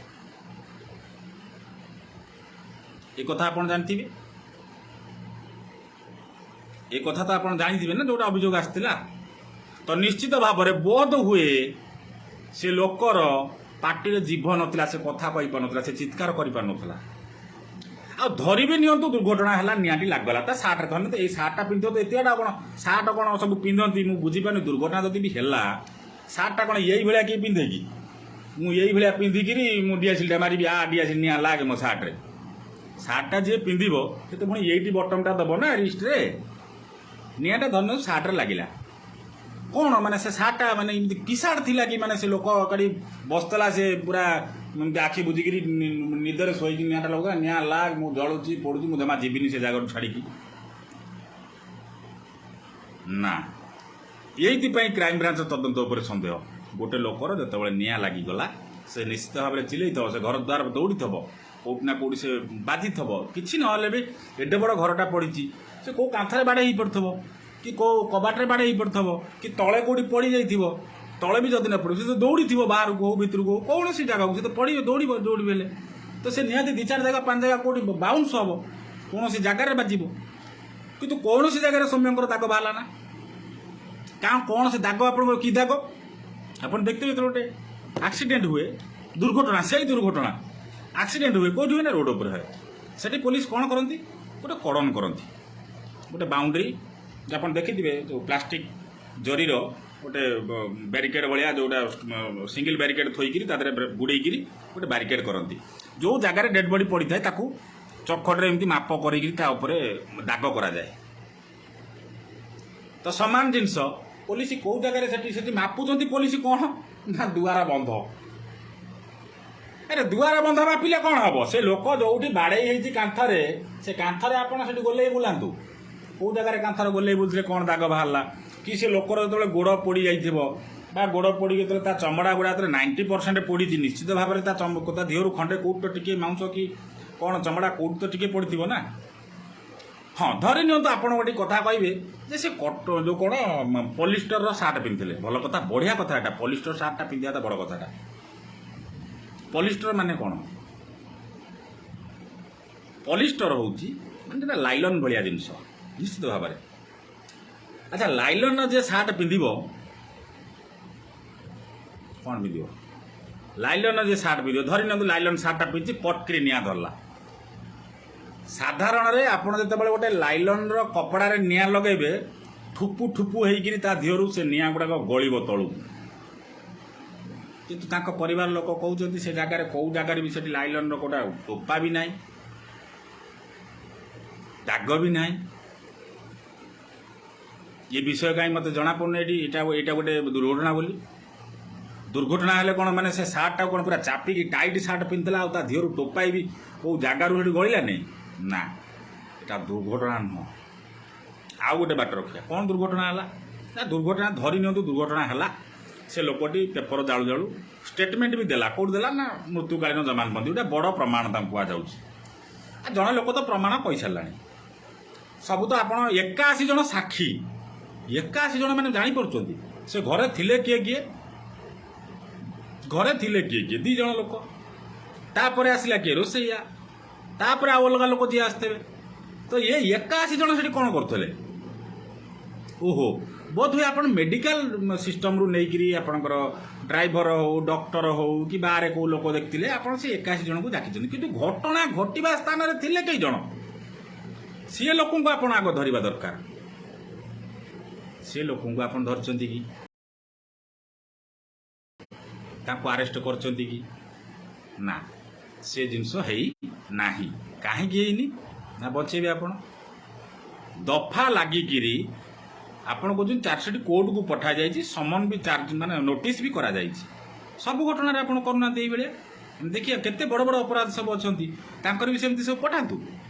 ଏ କଥା ଆପଣ ଜାଣିଥିବେ, ଏ କଥା ତ ଆପଣ ଜାଣିଥିବେ ନା, ଯେଉଁଟା ଅଭିଯୋଗ ଆସିଥିଲା। ତ ନିଶ୍ଚିତ ଭାବରେ ବୋଧ ହୁଏ ସେ ଲୋକର ପାଟିରେ ଜିଭ ନଥିଲା, ସେ କଥା କହିପାରୁନଥିଲା, ସେ ଚିତ୍କାର କରିପାରୁନଥିଲା। ଆଉ ଧରିବେ ନିଅନ୍ତୁ ଦୁର୍ଘଟଣା ହେଲା, ନିଆଁଟି ଲାଗିଗଲା ତା ସାର୍ଟରେ, ଧରନ୍ତୁ ଏଇ ସାର୍ଟଟା ପିନ୍ଧନ୍ତୁ, ଏତିକିଟା କ'ଣ ସାର୍ଟ କ'ଣ ସବୁ ପିନ୍ଧନ୍ତି? ମୁଁ ବୁଝିପାରୁନି। ଦୁର୍ଘଟଣା ଯଦି ବି ହେଲା, ସାର୍ଟଟା କ'ଣ ଏଇଭଳିଆ କିଏ ପିନ୍ଧେ କି? ମୁଁ ଏଇଭଳିଆ ପିନ୍ଧିକିରି ମୁଁ ଡିଆସିଲ୍ଟା ମାରିବି ଡିଆସିଲ୍ ନିଆଁ ଲାଗେ ମୋ ସାର୍ଟରେ। ସାର୍ଟଟା ଯିଏ ପିନ୍ଧିବ ସେ ତ ପୁଣି ଏଇଠି ବଟମ୍ଟା ଦେବ ନା ରିଷ୍ଟରେ। ନିଆଁଟା ଧରିନ ସାର୍ଟରେ ଲାଗିଲା କ'ଣ ମାନେ ସେ ସାର୍ଟଟା ମାନେ ଏମିତି କି ସାର୍ଟ ଥିଲା କି ମାନେ ସେ ଲୋକ କାଢ଼ି ବସିଥିଲା ସେ ପୁରା ଏମିତି ଆଖି ବୁଝିକିରି ନିଦରେ ଶୋଇକି ନିଆଁଟା ଲଗାଉଥିଲା ନିଆଁ ଲାଗ ମୁଁ ଜଳୁଛି ପଡ଼ୁଛି ମୁଁ ଜମା ଯିବିନି ସେ ଜାଗାରୁ ଛାଡ଼ିକି ନା। ଏଇଥିପାଇଁ କ୍ରାଇମବ୍ରାଞ୍ଚ ତଦନ୍ତ ଉପରେ ସନ୍ଦେହ। ଗୋଟେ ଲୋକର ଯେତେବେଳେ ନିଆଁ ଲାଗିଗଲା ସେ ନିଶ୍ଚିତ ଭାବରେ ଚିଲେଇଥିବ, ସେ ଘର ଦ୍ୱାର ଦୌଡ଼ିଥିବ, କେଉଁଠି ନା କେଉଁଠି ସେ ବାଜିଥିବ। କିଛି ନହେଲେ ବି ଏଡ଼େ ବଡ଼ ଘରଟା ପଡ଼ିଛି ସେ କେଉଁ କାନ୍ଥରେ ବାଡ଼େଇ ହେଇପଡ଼ିଥିବ କି କେଉଁ କବାଟରେ ବାଡ଼େଇ ହେଇପଡ଼ିଥିବ କି ତଳେ କେଉଁଠି ପଡ଼ିଯାଇଥିବ। ତଳେ ବି ଯଦି ନ ପଡ଼ିବ ସେ ତ ଦୌଡ଼ିଥିବ ବାହାରକୁ ହଉ ଭିତରକୁ ହଉ କୌଣସି ଜାଗାକୁ ସେ ତ ପଡ଼ିବ ଦୌଡ଼ିବ ହେଲେ ତ ସେ ନିହାତି 2-4 ଜାଗା 5 ଜାଗା କେଉଁଠି ବାଉନ୍ସ ହେବ, କୌଣସି ଜାଗାରେ ବାଜିବ। କିନ୍ତୁ କୌଣସି ଜାଗାରେ ସୌମ୍ୟଙ୍କର ଦାଗ ବାହାରିଲା ନା। କ'ଣ ସେ ଦାଗ ଆପଣଙ୍କର କି ଦାଗ ଆପଣ ଦେଖିଥିବେ। ଯେତେବେଳେ ଗୋଟେ ଆକ୍ସିଡେଣ୍ଟ ହୁଏ ଦୁର୍ଘଟଣା, ସେଇ ଦୁର୍ଘଟଣା ଆକ୍ସିଡେଣ୍ଟ ହୁଏ କେଉଁଠି ହୁଏ ନା ରୋଡ଼ ଉପରେ ହୁଏ। ସେଠି ପୋଲିସ କ'ଣ କରନ୍ତି ଗୋଟେ କଡ଼ନ କରନ୍ତି, ଗୋଟେ ବାଉଣ୍ଡରୀ ଆପଣ ଦେଖିଥିବେ ଯେଉଁ ପ୍ଲାଷ୍ଟିକ ଜରିର ଗୋଟେ ବ୍ୟାରିକେଡ଼ ଭଳିଆ ଯେଉଁଟା ସିଙ୍ଗଲ ବ୍ୟାରିକେଡ଼ ଥୋଇକିରି ତା ଦେହରେ ଗୁଡ଼େଇକିରି ଗୋଟେ ବ୍ୟାରିକେଡ଼ କରନ୍ତି। ଯେଉଁ ଜାଗାରେ ଡେଡ୍ ବଡ଼ି ପଡ଼ିଥାଏ ତାକୁ ଚଖଡ଼ରେ ଏମିତି ମାପ କରିକିରି ତା ଉପରେ ଦାଗ କରାଯାଏ। ତ ସମାନ ଜିନିଷ ପୋଲିସ କେଉଁ ଜାଗାରେ ସେଠି ମାପୁଛନ୍ତି ପୋଲିସ କ'ଣ ନା ଦୁଆର ବନ୍ଧ। ଆରେ ଦୁଆର ବନ୍ଧ ମାପିଲେ କ'ଣ ହେବ? ସେ ଲୋକ ଯେଉଁଠି ବାଡ଼େଇ ହେଇଛି କାନ୍ଥରେ ସେ କାନ୍ଥରେ ଆପଣ ସେଠି ଗୋଲେଇ ବୁଲାନ୍ତୁ। କେଉଁ ଜାଗାରେ କାନ୍ଥରେ ଗୋଲେଇ ବୁଲୁଥିଲେ କ'ଣ ଦାଗ ବାହାରିଲା କି ସେ ଲୋକର ଯେତେବେଳେ ଗୋଡ଼ ପୋଡ଼ି ଯାଇଥିବ ବା ଗୋଡ଼ ପୋଡ଼ିକି ଯେତେବେଳେ ତା ଚମଡ଼ା ଗୁଡ଼ା ଯେତେବେଳେ 90% ପୋଡ଼ିଛି ନିଶ୍ଚିତ ଭାବରେ ତା ଦେହରୁ ଖଣ୍ଡେ କେଉଁଠି ତ ଟିକେ ମାଂସ କି କ'ଣ ଚମଡ଼ା କେଉଁଠି ତ ଟିକେ ପଡ଼ିଥିବ ନା। ହଁ ଧରି ନିଅନ୍ତୁ ଆପଣ ଗୋଟେ କଥା କହିବେ ଯେ ସେ ଯେଉଁ କ'ଣ ପଲିଷ୍ଟରର ସାର୍ଟ ପିନ୍ଧିଥିଲେ, ଭଲ କଥା, ବଢ଼ିଆ କଥା ଏଟା। ପଲିଷ୍ଟର ସାର୍ଟଟା ପିନ୍ଧିବା ତ ବଡ଼ କଥାଟା। ପଲିଷ୍ଟର ମାନେ କ'ଣ? ପଲିଷ୍ଟର ହେଉଛି ମାନେ ଯେଟା ଲାଇଲନ୍ ଭଳିଆ ଜିନିଷ ନିଶ୍ଚିତ ଭାବରେ। ଆଚ୍ଛା ଲାଇଲନ୍ର ଯେ ସାର୍ଟ ପିନ୍ଧିବ କ'ଣ ପିନ୍ଧିବ? ଲାଇଲନ୍ର ଯେ ସାର୍ଟ ପିନ୍ଧିବ, ଧରି ନିଅନ୍ତୁ ଲାଇଲନ୍ ସାର୍ଟଟା ପିନ୍ଧିଛି ପଟକିରି ନିଆଁ ଧରିଲା। ସାଧାରଣରେ ଆପଣ ଯେତେବେଳେ ଗୋଟେ ଲାଇଲନ୍ର କପଡ଼ାରେ ନିଆଁ ଲଗାଇବେ ଠୁପୁ ଠୁପୁ ହେଇକିରି ତା ଦେହରୁ ସେ ନିଆଁ ଗୁଡ଼ାକ ଗଳିବ ତଳକୁ। କିନ୍ତୁ ତାଙ୍କ ପରିବାର ଲୋକ କହୁଛନ୍ତି ସେ ଜାଗାରେ କେଉଁ ଜାଗାରେ ବି ସେଠି ଲାଇଲନ୍ର କୋଉଟା ଟୋପା ବି ନାହିଁ, ଦାଗ ବି ନାହିଁ। ଏ ବିଷୟ କାହିଁ ମୋତେ ଜଣାପଡ଼ୁନି ଏଇଟା ଗୋଟେ ଦୁର୍ଘଟଣା ବୋଲି। ଦୁର୍ଘଟଣା ହେଲେ କ'ଣ ମାନେ ସେ ସାର୍ଟଟାକୁ କ'ଣ ପୁରା ଚାପିକି ଟାଇଟ୍ ସାର୍ଟ ପିନ୍ଧିଥିଲା ଆଉ ତା ଦେହରୁ ଟୋପାଇ ବି କେଉଁ ଜାଗାରୁ ସେଠି ଗଳିଲା ନାହିଁ ନା, ଏଇଟା ଦୁର୍ଘଟଣା ନୁହଁ। ଆଉ ଗୋଟେ ବାଟ ରଖିବା, କ'ଣ ଦୁର୍ଘଟଣା ହେଲା ନା ଦୁର୍ଘଟଣା ଧରି ନିଅନ୍ତୁ ଦୁର୍ଘଟଣା ହେଲା ସେ ଲୋକଟି ପେପର ଜାଳୁ ଜାଳୁ ଷ୍ଟେଟମେଣ୍ଟ ବି ଦେଲା। କେଉଁଠି ଦେଲା ନା ମୃତ୍ୟୁକାଳୀନ ଜମାନବନ୍ଦୀ, ଗୋଟେ ବଡ଼ ପ୍ରମାଣ ତାଙ୍କୁ କୁହାଯାଉଛି। ଆଉ ଜଣେ ଲୋକ ତ ପ୍ରମାଣ କହିସାରିଲାଣି ସବୁ। ତ ଆପଣ 81 ଜଣ ସାକ୍ଷୀ, 81 ଜଣ ମାନେ ଜାଣିପାରୁଛନ୍ତି ସେ ଘରେ ଥିଲେ କିଏ କିଏ, ଘରେ ଥିଲେ କିଏ କିଏ 2 ଜଣ ଲୋକ, ତାପରେ ଆସିଲା କିଏ ରୋଷେଇଆ, ତାପରେ ଆଉ ଅଲଗା ଲୋକ ଯିଏ ଆସିଥିବେ। ତ 81 ଜଣ ସେଠି କ'ଣ କରୁଥିଲେ? ଓହୋ ବୋଧହୁଏ ଆପଣ ମେଡ଼ିକାଲ ସିଷ୍ଟମରୁ ନେଇକିରି ଆପଣଙ୍କର ଡ୍ରାଇଭର ହେଉ ଡକ୍ଟର ହେଉ କି ବାହାରେ କେଉଁ ଲୋକ ଦେଖିଥିଲେ ଆପଣ ସେ 81 ଜଣଙ୍କୁ ଡାକିଛନ୍ତି। କିନ୍ତୁ ଘଟଣା ଘଟିବା ସ୍ଥାନରେ ଥିଲେ କେଇ ଜଣ ସିଏ ଲୋକଙ୍କୁ ଆପଣ ଆଗ ଧରିବା ଦରକାର। ସେ ଲୋକଙ୍କୁ ଆପଣ ଧରିଛନ୍ତି କି? ତାଙ୍କୁ ଆରେଷ୍ଟ କରିଛନ୍ତି କି? ନା, ସେ ଜିନିଷ ହେଇ ନାହିଁ। କାହିଁକି ହେଇନି ନା ବଞ୍ଚେଇବେ ଆପଣ। ଦଫା ଲାଗିକିରି ଆପଣ କହୁଛନ୍ତି ଚାର୍ଜସିଟ୍ କୋର୍ଟକୁ ପଠାଯାଇଛି, ସମନ ବି ମାନେ ନୋଟିସ୍ ବି କରାଯାଇଛି। ସବୁ ଘଟଣାରେ ଆପଣ କରୁନାହାନ୍ତି ଏଇଭଳିଆ। ଦେଖିବା କେତେ ବଡ଼ ବଡ଼ ଅପରାଧ ସବୁ ଅଛନ୍ତି ତାଙ୍କର ବି ସେମିତି ସବୁ ପଠାନ୍ତୁ।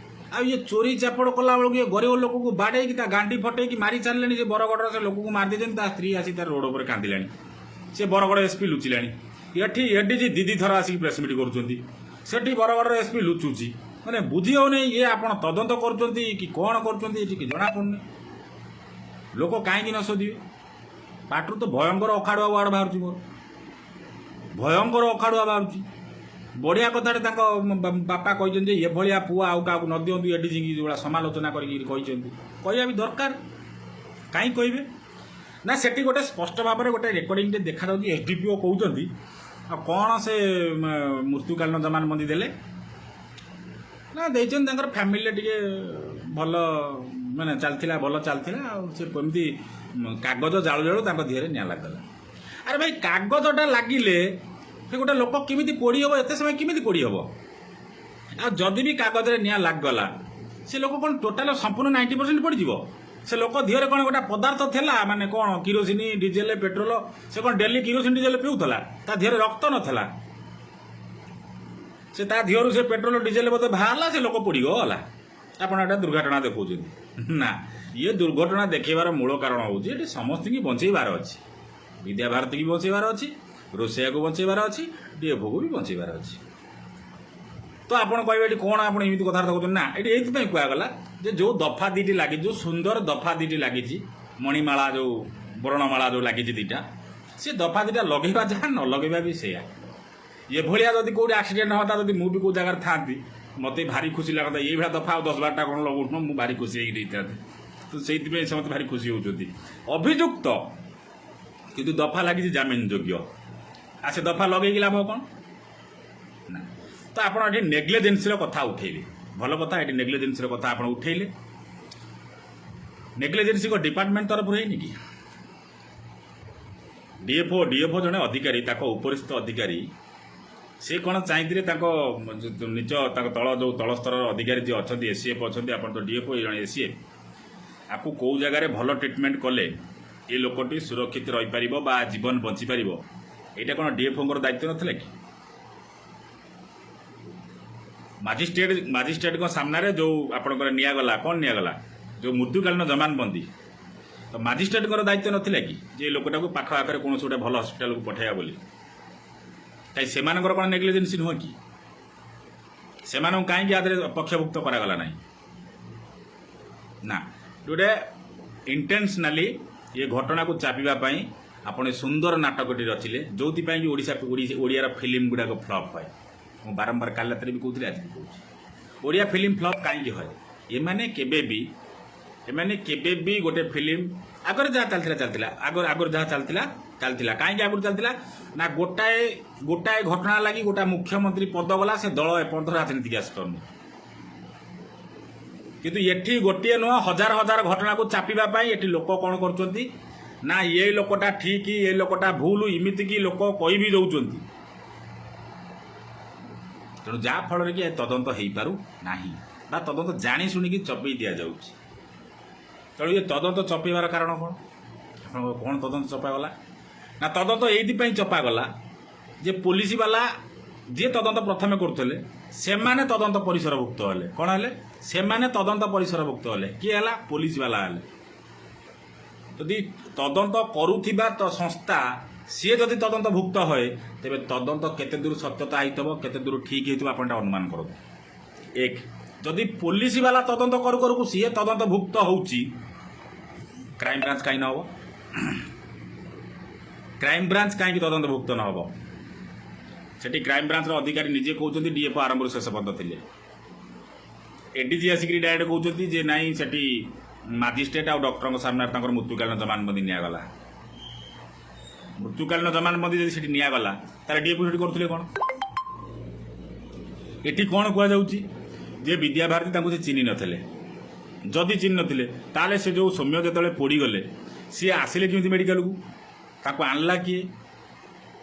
ଆଉ ଇଏ ଚୋରି ଚାପଡ଼ କଲାବେଳକୁ ଇଏ ଗରିବ ଲୋକକୁ ବାଡ଼େଇକି ତା ଗାଣ୍ଡି ଫଟେଇକି ମାରି ଚାଲିଲେଣି। ସେ ବରଗଡ଼ର ସେ ଲୋକକୁ ମାରିଦେଇଛନ୍ତି, ତା ସ୍ତ୍ରୀ ଆସି ତାର ରୋଡ଼ ଉପରେ କାନ୍ଦିଲାଣି। ସେ ବରଗଡ଼ ଏସ୍ପି ଲୁଚିଲାଣି। ଏଠି ଏଡିଜି 2 ଥର ଆସିକି ପ୍ରେସ୍ ମିଟ୍ କରୁଛନ୍ତି, ସେଠି ବରଗଡ଼ର ଏସ୍ପି ଲୁଚୁଛି। ମାନେ ବୁଝି ହେଉନି ଇଏ ଆପଣ ତଦନ୍ତ କରୁଛନ୍ତି କି କ'ଣ କରୁଛନ୍ତି ଏଠି ଜଣାପଡ଼ୁନି। ଲୋକ କାହିଁକି ନ ଶୋଧିବେ? ପାଟିରୁ ତ ଭୟଙ୍କର ଅଖାଡ଼ୁଆ ୱାର୍ଡ଼ ବାହାରୁଛି, ମୋର ଭୟଙ୍କର ଅଖାଡ଼ୁଆ ବାହାରୁଛି। ବଢ଼ିଆ କଥାଟେ ତାଙ୍କ ବାପା କହିଛନ୍ତି ଯେ ଏଭଳିଆ ପୁଅ ଆଉ କାହାକୁ ନ ଦିଅନ୍ତୁ। ଏଡିଜିକି ଯେଉଁଭଳିଆ ସମାଲୋଚନା କରିକି କହିଛନ୍ତି, କହିବା ବି ଦରକାର। କାହିଁ କହିବେ ନା ସେଠି ଗୋଟେ ସ୍ପଷ୍ଟ ଭାବରେ ଗୋଟେ ରେକର୍ଡ଼ିଂଟେ ଦେଖାଯାଉଛି। SDPO କହୁଛନ୍ତି ଆଉ କ'ଣ ସେ ମୃତ୍ୟୁକାଳୀନ ଜମାନବନ୍ଦୀ ଦେଲେ ନା ଦେଇଛନ୍ତି ତାଙ୍କର ଫ୍ୟାମିଲିରେ ଟିକେ ଭଲ ମାନେ ଚାଲିଥିଲା, ଭଲ ଚାଲିଥିଲା। ଆଉ ସେ ଏମିତି କାଗଜ ଜାଳୁ ଜାଳୁ ତାଙ୍କ ଦେହରେ ନିଆଁ ଲାଗିଗଲା। ଆରେ ଭାଇ କାଗଜଟା ଲାଗିଲେ ସେ ଗୋଟେ ଲୋକ କେମିତି ପୋଡ଼ି ହେବ, ଏତେ ସମୟ କେମିତି ପୋଡ଼ି ହେବ? ଆଉ ଯଦି ବି କାଗଜରେ ନିଆଁ ଲାଗିଗଲା ସେ ଲୋକ କ'ଣ ଟୋଟାଲ ସମ୍ପୂର୍ଣ୍ଣ 90% ପଡ଼ିଯିବ? ସେ ଲୋକ ଦେହରେ କ'ଣ ଗୋଟେ ପଦାର୍ଥ ଥିଲା, ମାନେ କ'ଣ କିରୋସିନ ଡିଜେଲ ପେଟ୍ରୋଲ, ସେ କ'ଣ ଡେଲି କିରୋସିନ ଡିଜେଲ ପିଉଥିଲା? ତା ଦେହରେ ରକ୍ତ ନଥିଲା, ସେ ତା ଦେହରୁ ସେ ପେଟ୍ରୋଲ ଡିଜେଲ ବୋଧେ ବାହାରିଲା, ସେ ଲୋକ ପୋଡ଼ିଗଲା। ଆପଣ ଏଇଟା ଦୁର୍ଘଟଣା ଦେଖାଉଛନ୍ତି ନା? ଇଏ ଦୁର୍ଘଟଣା ଦେଖେଇବାର ମୂଳ କାରଣ ହେଉଛି ଏଠି ସମସ୍ତଙ୍କୁ ବଞ୍ଚେଇବାର ଅଛି। ବିଦ୍ୟାଭାରତୀକି ବଞ୍ଚେଇବାର ଅଛି, ରୋଷେଇୟାକୁ ବଞ୍ଚେଇବାର ଅଛି, ଡିଏଫଓକୁ ବି ବଞ୍ଚେଇବାର ଅଛି। ତ ଆପଣ କହିବେ ଏଠି କ'ଣ ଆପଣ ଏମିତି କଥାବାର୍ତ୍ତା କରୁଛନ୍ତି? ନା, ଏଠି ଏଇଥିପାଇଁ କୁହାଗଲା ଯେ ଯେଉଁ ଦଫା ଦୁଇଟି ଲାଗିଛି, ଯେଉଁ ସୁନ୍ଦର ଦଫା ଦୁଇଟି ଲାଗିଛି, ମଣିମାଳା ଯେଉଁ ବର୍ଣ୍ଣମାଳା ଯେଉଁ ଲାଗିଛି ଦୁଇଟା, ସେ ଦଫା ଦୁଇଟା ଲଗେଇବା ଯାହା ନ ଲଗେଇବା ବି ସେଇଆ। ଏଭଳିଆ ଯଦି କେଉଁଠି ଆକ୍ସିଡେଣ୍ଟ ହୁଅନ୍ତା, ଯଦି ମୁଁ ବି କେଉଁ ଜାଗାରେ ଥାଆନ୍ତି, ମୋତେ ଭାରି ଖୁସି ଲାଗନ୍ତା। ଏଇଭଳିଆ ଦଫା ଆଉ 10-12ଟା କ'ଣ ଲଗାଉଥିବ, ମୁଁ ଭାରି ଖୁସି ହେଇକି ଦେଇଥାନ୍ତି। ତ ସେଇଥିପାଇଁ ସମସ୍ତେ ଭାରି ଖୁସି ହେଉଛନ୍ତି। ଅଭିଯୁକ୍ତ କିନ୍ତୁ ଦଫା ଲାଗିଛି ଜାମିନ ଯୋଗ୍ୟ, ଆଉ ସେ ଦଫା ଲଗେଇକି ଲାଭ କ'ଣ? ନା। ତ ଆପଣ ଏଠି ନେଗ୍ଲିଜେନ୍ସିର କଥା ଉଠେଇଲେ, ଭଲ କଥା। ଏଠି ନେଗ୍ଲିଜେନ୍ସିର କଥା ଆପଣ ଉଠେଇଲେ। ନେଗ୍ଲିଜେନ୍ସି କ'ଣ ଡିପାର୍ଟମେଣ୍ଟ ତରଫରୁ ହେଇନି କି? ଡିଏଫଓ ଜଣେ ଅଧିକାରୀ, ତାଙ୍କ ଉପରିସ୍ଥ ଅଧିକାରୀ, ସେ କ'ଣ ଚାହିଁଥିଲେ ତାଙ୍କ ତଳ ଯେଉଁ ତଳ ସ୍ତରର ଅଧିକାରୀ ଯିଏ ଅଛନ୍ତି, ଏସିଏଫ୍ ଅଛନ୍ତି, ଆପଣ ତ ଡିଏଫଓ ଜଣେ ଏସିଏଫ୍, ଆକୁ କେଉଁ ଜାଗାରେ ଭଲ ଟ୍ରିଟମେଣ୍ଟ କଲେ ଏ ଲୋକଟି ସୁରକ୍ଷିତ ରହିପାରିବ ବା ଜୀବନ ବଞ୍ଚିପାରିବ, ଏଇଟା କ'ଣ ଡିଏଫଓଙ୍କର ଦାୟିତ୍ୱ ନଥିଲା କି? ମାଜିଷ୍ଟ୍ରେଟଙ୍କ ସାମ୍ନାରେ ଯେଉଁ ଆପଣଙ୍କର ନିଆଗଲା, କ'ଣ ନିଆଗଲା, ଯେଉଁ ମୃତ୍ୟୁକାଳୀନ ଜମାନବନ୍ଦୀ, ତ ମାଜିଷ୍ଟ୍ରେଟଙ୍କର ଦାୟିତ୍ୱ ନଥିଲା କି ଯେ ଏ ଲୋକଟାକୁ ପାଖ ଆଖରେ କୌଣସି ଗୋଟେ ଭଲ ହସ୍ପିଟାଲକୁ ପଠାଇବା ବୋଲି? କାହିଁ ସେମାନଙ୍କର କ'ଣ ନେଗ୍ଲିଜେନ୍ସି ନୁହେଁ କି? ସେମାନଙ୍କୁ କାହିଁକି ଆଦେହରେ ପକ୍ଷଭୁକ୍ତ କରାଗଲା ନାହିଁ? ନା, ଗୋଟେ ଇଣ୍ଟେନ୍ସନାଲି ଏ ଘଟଣାକୁ ଚାପିବା ପାଇଁ ଆପଣ ସୁନ୍ଦର ନାଟକଟି ରଚିଲେ, ଯେଉଁଥିପାଇଁ କି ଓଡ଼ିଆର ଫିଲ୍ମ ଗୁଡ଼ାକ ଫ୍ଲପ୍ ହୁଏ। ମୁଁ ବାରମ୍ବାର କାଲି ରାତିରେ ବି କହୁଥିଲି, ଆଜି ବି କହୁଛି, ଓଡ଼ିଆ ଫିଲ୍ମ ଫ୍ଲପ୍ କାହିଁକି ହୁଏ? ଏମାନେ କେବେ ବି ଗୋଟେ ଫିଲ୍ମ ଆଗରେ ଯାହା ଚାଲିଥିଲା ଆଗରୁ ଯାହା ଚାଲିଥିଲା କାହିଁକି ଆଗରୁ ଚାଲିଥିଲା? ନା ଗୋଟାଏ ଘଟଣା ଲାଗି ଗୋଟା ମୁଖ୍ୟମନ୍ତ୍ରୀ ପଦ ଗଲା, ସେ ଦଳ ଏପର୍ଯ୍ୟନ୍ତ ରାଜନୀତିକି ଆସିପାରୁନି। କିନ୍ତୁ ଏଠି ଗୋଟିଏ ନୁହଁ, ହଜାର ହଜାର ଘଟଣାକୁ ଚାପିବା ପାଇଁ ଏଠି ଲୋକ କ'ଣ କରୁଛନ୍ତି ନା, ଏ ଲୋକଟା ଠିକ୍, ଏ ଲୋକଟା ଭୁଲ, ଏମିତିକି ଲୋକ କହିବି ଦେଉଛନ୍ତି। ତେଣୁ ଯାହାଫଳରେ କି ତଦନ୍ତ ହେଇପାରୁ ନାହିଁ ବା ତଦନ୍ତ ଜାଣି ଶୁଣିକି ଚପେଇ ଦିଆଯାଉଛି। ତେଣୁ ଏ ତଦନ୍ତ ଚପେଇବାର କାରଣ କ'ଣ? ଆପଣଙ୍କ କ'ଣ ତଦନ୍ତ ଚପାଗଲା? ନା, ତଦନ୍ତ ଏଇଥିପାଇଁ ଚପାଗଲା ଯେ ପୋଲିସ ବାଲା ଯିଏ ତଦନ୍ତ ପ୍ରଥମେ କରୁଥିଲେ ସେମାନେ ତଦନ୍ତ ପରିସରଭୁକ୍ତ ହେଲେ। କ'ଣ ହେଲେ? ସେମାନେ ତଦନ୍ତ ପରିସରଭୁକ୍ତ ହେଲେ। କିଏ ହେଲା? ପୋଲିସ ବାଲା ହେଲେ। ଯଦି ତଦନ୍ତ କରୁଥିବା ସଂସ୍ଥା ସିଏ ଯଦି ତଦନ୍ତଭୁକ୍ତ ହୁଏ, ତେବେ ତଦନ୍ତ କେତେ ଦୂର ସତ୍ୟତା ହେଇଥିବ, କେତେ ଦୂର ଠିକ୍ ହେଇଥିବ, ଆପଣ ଅନୁମାନ କରନ୍ତୁ। ଏକ, ଯଦି ପୋଲିସ ବାଲା ତଦନ୍ତ କରୁ କରୁକୁ ସିଏ ତଦନ୍ତଭୁକ୍ତ ହେଉଛି, କ୍ରାଇମବ୍ରାଞ୍ଚ କାହିଁ ନ ହେବ? କ୍ରାଇମବ୍ରାଞ୍ଚ କାହିଁକି ତଦନ୍ତଭୁକ୍ତ ନ ହେବ? ସେଠି କ୍ରାଇମବ୍ରାଞ୍ଚର ଅଧିକାରୀ ନିଜେ କହୁଛନ୍ତି ଡିଏଫଓ ଆରମ୍ଭରୁ ଶେଷ ପର୍ଯ୍ୟନ୍ତ ଥିଲେ। ଏଡିଜି ଆସିକି ଡାଇରେକ୍ଟ କହୁଛନ୍ତି ଯେ ନାଇଁ, ସେଠି ମାଜିଷ୍ଟ୍ରେଟ୍ ଆଉ ଡକ୍ଟରଙ୍କ ସାମ୍ନାରେ ତାଙ୍କର ମୃତ୍ୟୁକାଳୀନ ଜମାନବନ୍ଦୀ ନିଆଗଲା। ମୃତ୍ୟୁକାଳୀନ ଜମାନବନ୍ଦୀ ଯଦି ସେଠି ନିଆଗଲା, ତାହେଲେ ଡିଏଫଓ ସେଠି କରୁଥିଲେ କ'ଣ? ଏଠି କ'ଣ କୁହାଯାଉଛି ଯେ ବିଦ୍ୟାଭାରତୀ ତାଙ୍କୁ ସେ ଚିହ୍ନି ନଥିଲେ। ଯଦି ଚିହ୍ନି ନଥିଲେ ତାହେଲେ ସେ ଯେଉଁ ସୌମ୍ୟ ଯେତେବେଳେ ପୋଡ଼ିଗଲେ ସିଏ ଆସିଲେ କେମିତି ମେଡ଼ିକାଲକୁ? ତାକୁ ଆଣିଲା କିଏ?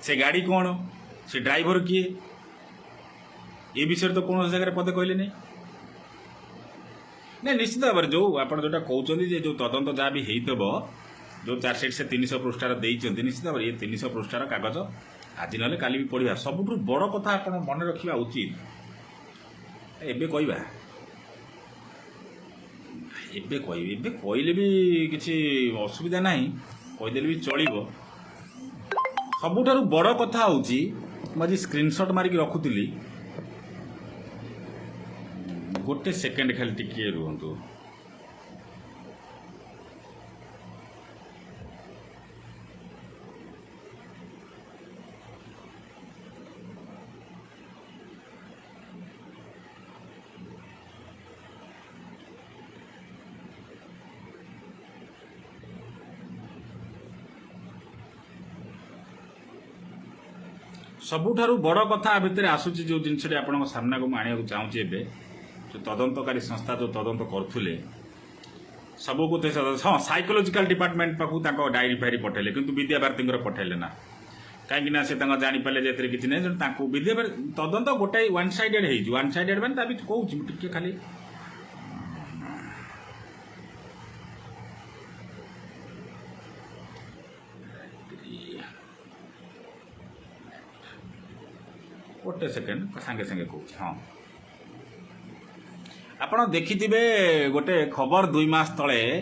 ସେ ଗାଡ଼ି କ'ଣ? ସେ ଡ୍ରାଇଭର କିଏ? ଏ ବିଷୟରେ ତ କୌଣସି ଜାଗାରେ ପଦେ କହିଲେ ନାହିଁ। ନାଇଁ, ନିଶ୍ଚିତ ଭାବରେ ଯେଉଁ ଆପଣ ଯେଉଁଟା କହୁଛନ୍ତି ଯେ ଯେଉଁ ତଦନ୍ତ ଯାହା ବି ହେଇଥିବ, ଯେଉଁ ଚାର୍ଜସିଟ୍ ସେ 300 ପୃଷ୍ଠାର ଦେଇଛନ୍ତି, ନିଶ୍ଚିତ ଭାବରେ ଏ 300 ପୃଷ୍ଠାର କାଗଜ ଆଜି ନହେଲେ କାଲି ବି ପଢ଼ିବା। ସବୁଠୁ ବଡ଼ କଥା ଆପଣ ମନେ ରଖିବା ଉଚିତ, ଏବେ କହିବା, ଏବେ କହିଲେ ବି କିଛି ଅସୁବିଧା ନାହିଁ, କହିଦେଲେ ବି ଚଳିବ। ସବୁଠାରୁ ବଡ଼ କଥା ହେଉଛି, ମୁଁ ଆଜି ସ୍କ୍ରିନଶଟ୍ ମାରିକି ରଖୁଥିଲି, ଗୋଟେ ସେକେଣ୍ଡ ଖାଲି ଟିକିଏ ରୁହନ୍ତୁ। ସବୁଠାରୁ ବଡ଼ କଥା ଭିତରେ ଆସୁଛି ଯେଉଁ ଜିନିଷଟି ଆପଣଙ୍କ ସାମ୍ନାକୁ ମୁଁ ଆଣିବାକୁ ଚାହୁଁଛି। ଏବେ ଯେଉଁ ତଦନ୍ତକାରୀ ସଂସ୍ଥା ଯେଉଁ ତଦନ୍ତ କରୁଥିଲେ, ସବୁକୁ ହଁ ସାଇକୋଲୋଜିକାଲ ଡିପାର୍ଟମେଣ୍ଟ ପାଖକୁ ତାଙ୍କ ଡାଏରୀ ଫାଏରୀ ପଠାଇଲେ, କିନ୍ତୁ ବିଦ୍ୟାଭାରତୀଙ୍କର ପଠାଇଲେ ନା। कहीं जापारे जे किसी नहीं विद्या तदंत गोटाए वन साइडेड वन साइडेड मैंने कहूँ टे खाली गोटे सेकेंड सांगे सांगे कहूँ हाँ आपड़ देखि गोटे खबर 2 मास तले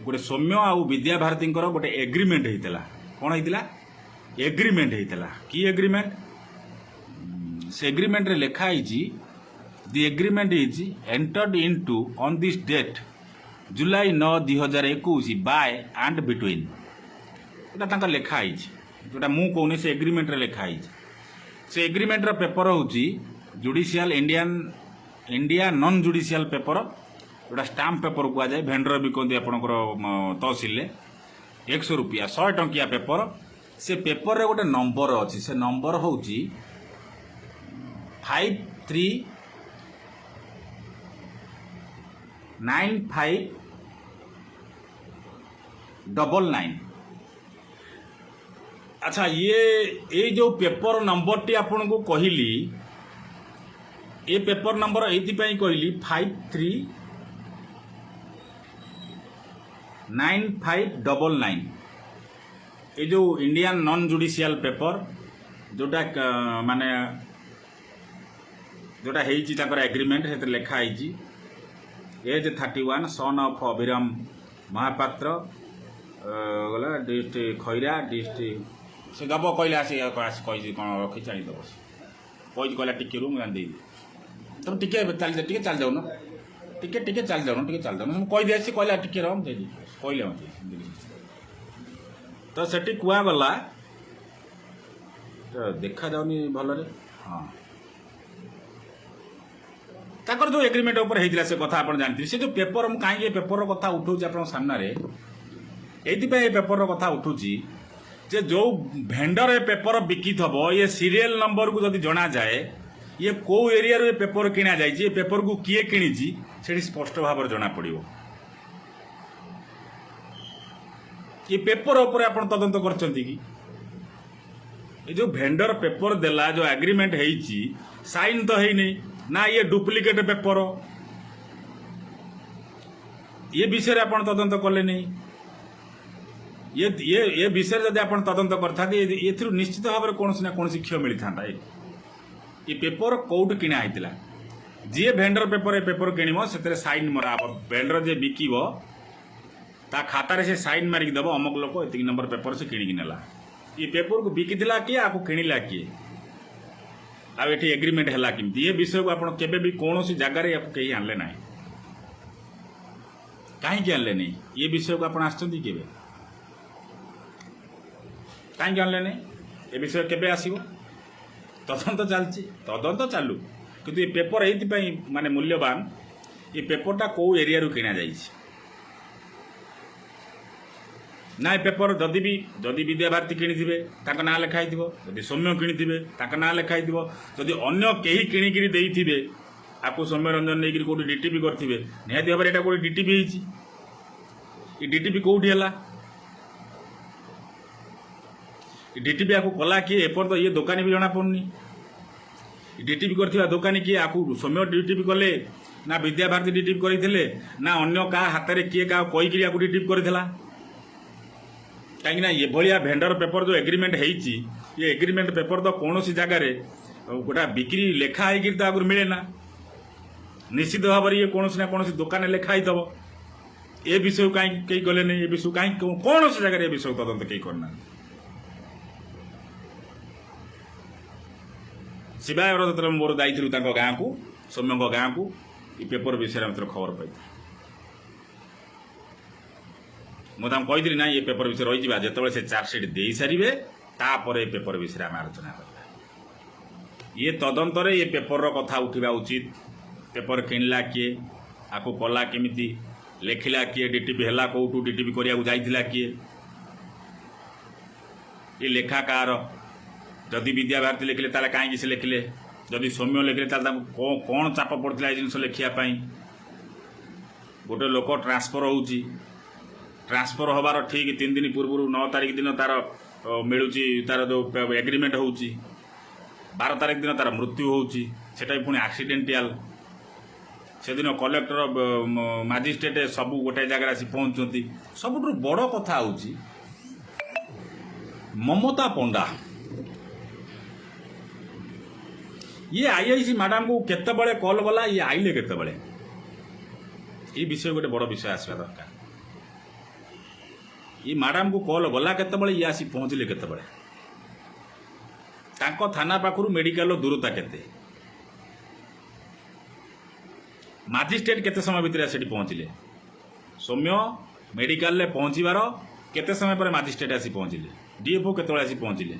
गोटे सौम्य आउ विद्या भारती गोटे एग्रीमेंट होता कौन होता एग्रीमेंट होता कि एग्रीमेंट से एग्रीमेंट रे लिखाई the agreement is entered into on this date July 9 2021 by and between एटा लिखाई जोटा मु कहूनी से एग्रीमेंट रे लिखाई से एग्रीमेंट रो पेपर होची judicial India non judicial paper जोटा स्टाम्प पेपर को जाए भेंडर भी कहते आपंकर तहसिल 100 रुपया 100 टंकिया पेपर से पेपर रे गोटे नंबर अच्छी से नंबर हूँ 539599। अच्छा ये जो पेपर नंबर टी आपन को कहली ये पेपर नंबर ये कहली 539599 ये जो इंडियन नॉन जुडिशियल पेपर जोटा माने जोटा एग्रीमेंट से लिखाई एज 31 सन ऑफ अभिराम महापात्र गला डिस्ट्रिक्ट खैरा डिस्ट्रिक्ट से दब कहले आसी कही कौन रखी चाह दब कही कहला टिके रू मुझे दे तुम टिके चल जाऊन टिके चल जाऊन चल जाऊन कही दिया कहला टिके रह दे कहले मत तो सेठी कुआ गला तो देखा जाऊनी भल हाँ ताकर जो एग्रीमेंट ऊपर होता से कथा आप जानते से जो पेपर कहीं पेपर कथा उठाऊँ आप सामने ये पेपर कथा उठूँ जे जो भेंडर ए पेपर बिकी थब ये सीरियल नंबर को जब जना जाए ये कौ एरिया रे पेपर किना जाए पेपर को किए किणी से स्पष्ट भाव जना पड़ो ये पेपर ऊपर आप तदंत कर जो भेंडर पेपर देला जो एग्रीमेंट है साइन तो है नहीं ना ये डुप्लिकेट पेपर ये विषय आप तदंत कले नहीं ये विषय जब आप तदंत करते निश्चित भाव में कौन ना कौन क्षय मिलता ये पेपर कौट किना होता जी भेंडर पेपर पेपर किणव से साइन मरा भेंडर जे बिकब ता खातार से साइन मारिक दब अमुक लोक ये नंबर पेपर से किणिकी नेला ये पेपर को बिकिला किए आपको किणिला किए आ ये एग्रीमेंट है किमती ये विषय को आप भी कौन सी जगार कहीं आणले ना कहीं आणले नहीं ये विषय को आप आसचंदी केबे कहीं आणले नहीं ये विषय केबे आसीबो तदंत चलती तदंत चालू किंतु ये पेपर ये माने मूल्यवान ये पेपरटा कौ एरिया रू किना जाइए ना ये पेपर जदि विद्या भारती किणी ना लिखाई जदि सौम्य किणी ना लिखाई जदि अन्य कहीं किणिकी देते आपको सौम्य रंजन नहीं कौटी डीटीपी करेंगे निहती भाव में यहाँ कौटी डीटीपी ये डीटीपी कौटी है डीटीपी आपको कला किए एपर तो ये दुकानी भी जना पड़नी डीटीपी कर दुकानी किए आपको सौम्य डीटीपी कले ना विद्या भारती डीटीपी करते ना अन्य क्या हाथ में किए क्या कहीकि आपको डीटीपी करता कहीं ये भाया भेंडर पेपर जो एग्रीमेंट है ये एग्रीमेंट पेपर तो कौन सी जगार गोटा बिक्री लेखा है आगुरी मिले ना निश्चित भाव में ये कौन ना कौन दुकान लिखाई थब ये विषय कहीं गले नहीं ये विषय कहीं कौन सी जगह ये विषय तदंत कहीं करना शिवाय जो मोर जाइलु गाँ को सौम्य गाँ को ये पेपर विषय में खबर पाई मुझे कही ना ये पेपर विषय रही जो से चार्जसीट दे सारे तापर ये पेपर विषय आम आलोचना करवा ये तदंत ये पेपर कथा उठा उचित पेपर किणला किए आपको कला केमी लिखला किए डीटीपी है कौटू डीटीपी करने जाइला किए ये लेखा कार जदि विद्या भारती लिखले ताले कहीं से लिखले जदि सौम्य लिखले ताले कौन चाप पड़ता है जिन लिखापी गोटे लोक ट्रांसफर हो ट्रांसफर हबार ठीक 3 दिन पूर्व 9 तारिख दिन तार ମିଳୁଛି ତାର ଯେଉଁ ଏଗ୍ରିମେଣ୍ଟ ହେଉଛି 12 ତାରିଖ ଦିନ ତାର ମୃତ୍ୟୁ ହେଉଛି, ସେଟା ବି ପୁଣି ଆକ୍ସିଡେଣ୍ଟିଆଲ। ସେଦିନ କଲେକ୍ଟର ମାଜିଷ୍ଟ୍ରେଟ୍ ସବୁ ଗୋଟାଏ ଜାଗାରେ ଆସି ପହଞ୍ଚୁଛନ୍ତି। ସବୁଠୁ ବଡ଼ କଥା ହେଉଛି ମମତା ପଣ୍ଡା ଇଏ ଆଇଆଇସି ମ୍ୟାଡ଼ାମକୁ କେତେବେଳେ କଲ୍ ଗଲା, ଇଏ ଆଇଲେ କେତେବେଳେ, এই বিষয়ে ଗୋଟେ ବଡ଼ ବିଷୟ ଆସିବା ଦରକାର। ଇ ମ୍ୟାଡ଼ାମକୁ କଲ୍ ଗଲା କେତେବେଳେ, ଇଏ ଆସି ପହଞ୍ଚିଲେ କେତେବେଳେ, ତାଙ୍କ ଥାନା ପାଖରୁ ମେଡ଼ିକାଲର ଦୂରତା କେତେ, ମାଜିଷ୍ଟ୍ରେଟ୍ କେତେ ସମୟ ଭିତରେ ସେଠି ପହଞ୍ଚିଲେ, ସୌମ୍ୟ ମେଡ଼ିକାଲରେ ପହଞ୍ଚିବାର କେତେ ସମୟ ପରେ ମାଜିଷ୍ଟ୍ରେଟ୍ ଆସି ପହଞ୍ଚିଲେ, ଡିଏଫ୍ଓ କେତେବେଳେ ଆସି ପହଞ୍ଚିଲେ।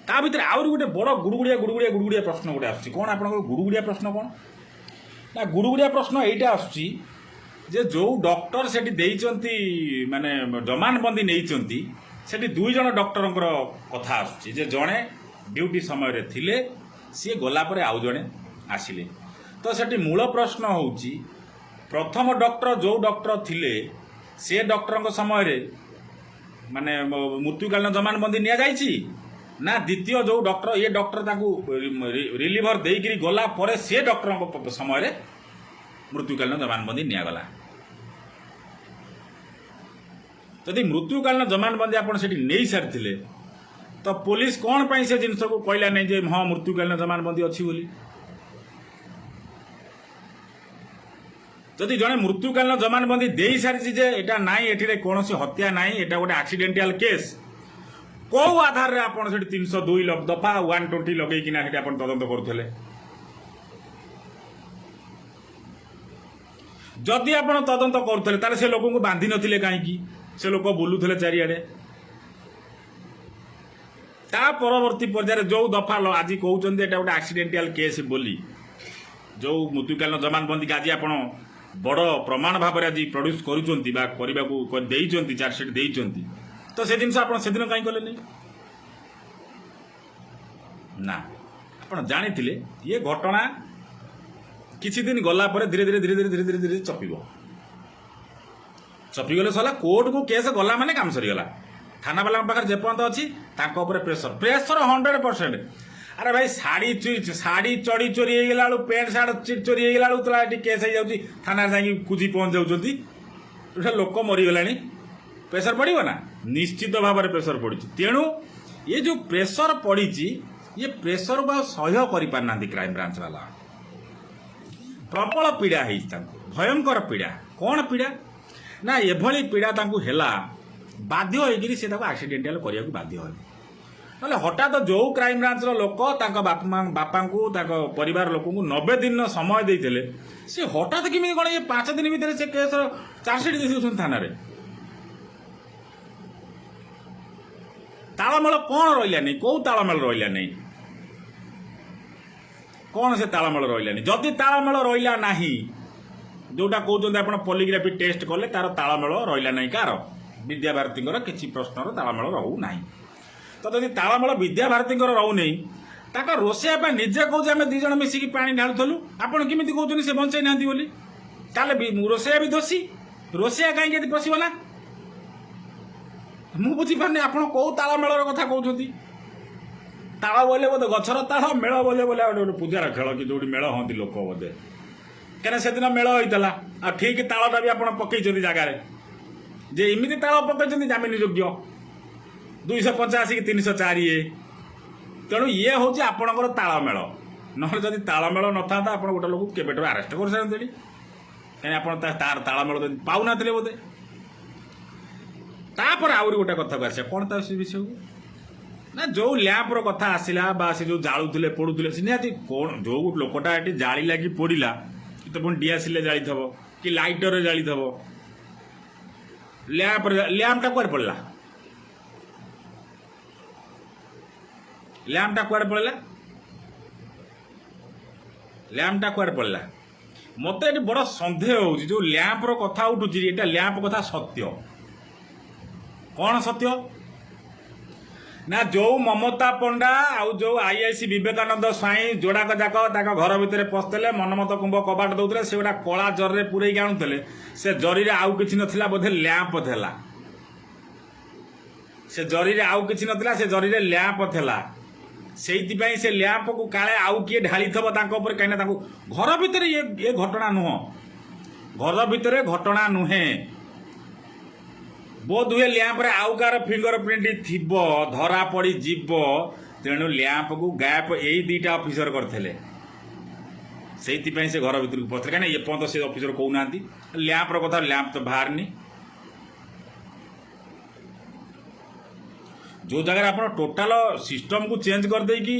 ତା ଭିତରେ ଆହୁରି ଗୋଟେ ବଡ଼ ଗୁଡ଼ୁଗୁଡ଼ିଆ ପ୍ରଶ୍ନ ଗୋଟେ ଆସୁଛି। କ'ଣ ଆପଣଙ୍କର ଗୁଡ଼ୁଗୁଡ଼ିଆ ପ୍ରଶ୍ନ କ'ଣ ନା, ଗୁଡ଼ୁଗୁଡ଼ିଆ ପ୍ରଶ୍ନ ଏଇଟା ଆସୁଛି ଯେ ଯେଉଁ ଡକ୍ଟର ସେଠି ଦେଇଛନ୍ତି ମାନେ ଜମାନବନ୍ଦୀ ନେଇଛନ୍ତି, ସେଠି 2 ଜଣ ଡକ୍ଟରଙ୍କର କଥା ଆସୁଛି ଯେ ଜଣେ ଡ୍ୟୁଟି ସମୟରେ ଥିଲେ, ସିଏ ଗଲା ପରେ ଆଉ ଜଣେ ଆସିଲେ। ତ ସେଠି ମୂଳ ପ୍ରଶ୍ନ ହେଉଛି ପ୍ରଥମ ଡକ୍ଟର ଯେଉଁ ଡକ୍ଟର ଥିଲେ ସେ ଡକ୍ଟରଙ୍କ ସମୟରେ ମାନେ ମୃତ୍ୟୁକାଳୀନ ଜମାନବନ୍ଦୀ ନିଆଯାଇଛି ନା ଦ୍ୱିତୀୟ ଯେଉଁ ଡକ୍ଟର ଏ ଡକ୍ଟର ତାଙ୍କୁ ରିଲିଭର ଦେଇକିରି ଗଲା ପରେ ସେ ଡକ୍ଟରଙ୍କ ସମୟରେ ମୃତ୍ୟୁକାଳୀନ ଜମାନବନ୍ଦୀ ନିଆଗଲା। ଯଦି ମୃତ୍ୟୁକାଳୀନ ଜମାନବନ୍ଦୀ ଆପଣ ସେଠି ନେଇସାରିଥିଲେ ତ ପୋଲିସ କ'ଣ ପାଇଁ ସେ ଜିନିଷକୁ କହିଲା ନାହିଁ ଯେ ହଁ ମୃତ୍ୟୁକାଳୀନ ଜମାନବନ୍ଦୀ ଅଛି ବୋଲି। ଯଦି ଜଣେ ମୃତ୍ୟୁକାଳୀନ ଜମାନବନ୍ଦୀ ଦେଇସାରିଛି ଯେ ଏଇଟା ନାହିଁ, ଏଠିରେ କୌଣସି ହତ୍ୟା ନାହିଁ, ଏଇଟା ଗୋଟେ ଆକ୍ସିଡେଣ୍ଟାଲ କେସ୍, କେଉଁ ଆଧାରରେ ଆପଣ ସେଠି 302 ଦଫା 120 ଲଗେଇକିନା ସେଠି ଆପଣ ତଦନ୍ତ କରୁଥିଲେ। ଯଦି ଆପଣ ତଦନ୍ତ କରୁଥିଲେ ତାହେଲେ ସେ ଲୋକଙ୍କୁ ବାନ୍ଧି ନଥିଲେ କାହିଁକି, ସେ ଲୋକ ବୁଲୁଥିଲେ ଚାରିଆଡ଼େ। ତା ପରବର୍ତ୍ତୀ ପର୍ଯ୍ୟାୟରେ ଯେଉଁ ଦଫା ଆଜି କହୁଛନ୍ତି ଏଇଟା ଗୋଟେ ଆକ୍ସିଡେଣ୍ଟାଲ କେସ୍ ବୋଲି, ଯେଉଁ ମୃତ୍ୟୁକାଳୀନ ଜମାନବନ୍ଦୀକି ଆଜି ଆପଣ ବଡ଼ ପ୍ରମାଣ ଭାବରେ ଆଜି ପ୍ରଡ୍ୟୁସ୍ କରୁଛନ୍ତି ବା କରିବାକୁ ଦେଇଛନ୍ତି, ଚାର୍ଜସିଟ୍ ଦେଇଛନ୍ତି, ତ ସେ ଜିନିଷ ଆପଣ ସେଦିନ କାହିଁ କଲେନି ନା। ଆପଣ ଜାଣିଥିଲେ ଇଏ ଘଟଣା କିଛି ଦିନ ଗଲା ପରେ ଧୀରେ ଧୀରେ ଚପିଗଲେ ସରିଲା। କୋର୍ଟକୁ କେସ୍ ଗଲା ମାନେ କାମ ସରିଗଲା। ଥାନାବାଲାଙ୍କ ପାଖରେ ଯେପର୍ଯ୍ୟନ୍ତ ଅଛି ତାଙ୍କ ଉପରେ ପ୍ରେସର 100%। ଆରେ ଭାଇ ଶାଢ଼ୀ ଚଢ଼ି ଚୋରି ହେଇଗଲା ବେଳୁ, ପ୍ୟାଣ୍ଟ ସାର୍ଟ ଚୋରି ହେଇଗଲା ବେଳୁ ତାହେଲେ ଏଠି କେସ୍ ହେଇଯାଉଛି, ଥାନାରେ ଯାଇକି ଖୋଜି ପହଞ୍ଚି ଯାଉଛନ୍ତି। ଗୋଟେ ଲୋକ ମରିଗଲାଣି, ପ୍ରେସର ପଡ଼ିବ ନା, ନିଶ୍ଚିତ ଭାବରେ ପ୍ରେସର ପଡ଼ିଛି। ତେଣୁ ଏ ଯେଉଁ ପ୍ରେସର ପଡ଼ିଛି, ଇଏ ପ୍ରେସରକୁ ଆଉ ସହ୍ୟ କରିପାରିନାହାନ୍ତି କ୍ରାଇମବ୍ରାଞ୍ଚ ବାଲା। ପ୍ରବଳ ପୀଡ଼ା ହେଇଛି ତାଙ୍କୁ, ଭୟଙ୍କର ପୀଡ଼ା। କ'ଣ ପୀଡ଼ା ନା ଏଭଳି ପୀଡ଼ା ତାଙ୍କୁ ହେଲା, ବାଧ୍ୟ ହୋଇକିରି ସେ ତାକୁ ଆକ୍ସିଡେଣ୍ଟାଲ କରିବାକୁ ବାଧ୍ୟ ହେଲେ। ନହେଲେ ହଠାତ୍ ଯେଉଁ କ୍ରାଇମବ୍ରାଞ୍ଚର ଲୋକ ତାଙ୍କ ବାପାଙ୍କୁ ତାଙ୍କ ପରିବାର ଲୋକଙ୍କୁ 90 ଦିନର ସମୟ ଦେଇଥିଲେ, ସେ ହଠାତ୍ କେମିତି କ'ଣ ଏ 5 ଦିନ ଭିତରେ ସେ କେସ୍ର ଚାର୍ଜସିଟ୍ ଦେଇ ଦେଉଛନ୍ତି ଥାନାରେ। ତାଳମେଳ କ'ଣ ରହିଲାନି, କେଉଁ ତାଳମେଳ ରହିଲାନି, କ'ଣ ସେ ତାଳମେଳ ରହିଲାନି। ଯଦି ତାଳମେଳ ରହିଲା ନାହିଁ, ଯେଉଁଟା କହୁଛନ୍ତି ଆପଣ ପଲିଗ୍ରାଫି ଟେଷ୍ଟ କଲେ ତାର ତାଳମେଳ ରହିଲା ନାହିଁ, କାହାର ବିଦ୍ୟାଭାରତୀଙ୍କର କିଛି ପ୍ରଶ୍ନର ତାଳମେଳ ରହୁନାହିଁ। ତ ଯଦି ତାଳମେଳ ବିଦ୍ୟାଭାରତୀଙ୍କର ରହୁନାହିଁ, ତାଙ୍କ ରୋଷେଇଆ ପାଇଁ ନିଜେ କହୁଛି ଆମେ 2 ଜଣ ମିଶିକି ପାଣି ଢାଳୁଥିଲୁ, ଆପଣ କେମିତି କହୁଛନ୍ତି ସେ ବଞ୍ଚାଇ ନାହାନ୍ତି ବୋଲି। ତାହେଲେ ରୋଷେଇଆ ବି ଦୋଷୀ, ରୋଷେଇଆ କାହିଁକି ଏଠି ପଶିବ ନା। ମୁଁ ବୁଝିପାରୁନି ଆପଣ କେଉଁ ତାଳମେଳର କଥା କହୁଛନ୍ତି। ତାଳ ବୋଲେ ବୋଧେ ଗଛର ତାଳ, ମେଳ ବୋଲେ ଗୋଟେ ପୂଜାର ଖେଳ କି ଯେଉଁଠି ମେଳ ହୁଅନ୍ତି ଲୋକ ବୋଧେ, କାହିଁକିନା ସେଦିନ ମେଳ ହେଇଥିଲା। ଆଉ ଠିକ୍ ତାଳଟା ବି ଆପଣ ପକେଇଛନ୍ତି ଜାଗାରେ, ଯେ ଏମିତି ତାଳ ପକେଇଛନ୍ତି ଜାମିନ ଯୋଗ୍ୟ 285 କି 304 ତେଣୁ ଇଏ ହେଉଛି ଆପଣଙ୍କର ତାଳମେଳ। ନହେଲେ ଯଦି ତାଳମେଳ ନଥାନ୍ତା ଆପଣ ଗୋଟେ ଲୋକକୁ କେବେଠୁ ଆରେଷ୍ଟ କରିସାରନ୍ତେଣି, କାହିଁକି ଆପଣ ତାର ତାଳମେଳ ପାଉନଥିଲେ ବୋଧେ। ତାପରେ ଆହୁରି ଗୋଟେ କଥାକୁ ଆସିବା, କ'ଣ ତା ସେ ବିଷୟକୁ ନା ଯେଉଁ ଲ୍ୟାମ୍ପର କଥା ଆସିଲା ବା ସେ ଯେଉଁ ଜାଳୁଥିଲେ ପୋଡ଼ୁଥିଲେ, ସେ ନିହାତି କ'ଣ ଯେଉଁ ଲୋକଟା ଏଠି ଜାଳି ଲାଗି ପୋଡ଼ିଲା, ତ ପୁଣି ଡିଆସିଲେ ଜାଳିଥିବ କି ଲାଇଟରରେ ଜାଳିଥିବ, ଲ୍ୟାମ୍ପଟା କୁଆଡ଼େ ପଡ଼ିଲା, ଲ୍ୟାମ୍ପଟା କୁଆଡ଼େ ପଡ଼ିଲା, ଲ୍ୟାମ୍ପଟା କୁଆଡ଼େ ପଡ଼ିଲା। ମୋତେ ଏଠି ବଡ଼ ସନ୍ଦେହ ହେଉଛି, ଯେଉଁ ଲ୍ୟାମ୍ପର କଥା ଉଠୁଛି, ଏଇଟା ଲ୍ୟାମ୍ପ କଥା ସତ୍ୟ। କ'ଣ ସତ୍ୟ ନା ଯେଉଁ ମମତା ପଣ୍ଡା ଆଉ ଯେଉଁ ଆଇଆଇସି ବିବେକାନନ୍ଦ ସ୍ୱାଇଁ ଯୋଡ଼ାକ ଯାକ ତାଙ୍କ ଘର ଭିତରେ ପଶିଥିଲେ, ମନମତ କୁମ୍ଭ କବାଟ ଦେଉଥିଲେ, ସେ ଗୋଟା କଳା ଜରିରେ ପୁରେଇକି ଆଣୁଥିଲେ। ସେ ଜରିରେ ଆଉ କିଛି ନଥିଲା, ବୋଧେ ଲ୍ୟାମ୍ପ ଥିଲା। से जरी आउ किछि नथिला से जरी लैंप थिला सेइथिपाई से लैंप को काले आउ किए ढाली थब तांको ऊपर कहीं तांको घर भितर ये घटना नुह घर भितर घटना नुहे बोध हुए लैंप रे आउ कार फिंगर प्रिंट थिबो धरा पड़ी जीव तेणु लैंप को गैप यही दुईटा ऑफिसर करथिले सेइथिपाई से घर भितर को पथले कहीं ये पर्यंत से ऑफिसर कहूना लैंप रो कथा लैंप तो बाहरनी जो जगह आप टोटाल सिस्टम को चेंज कर दे कि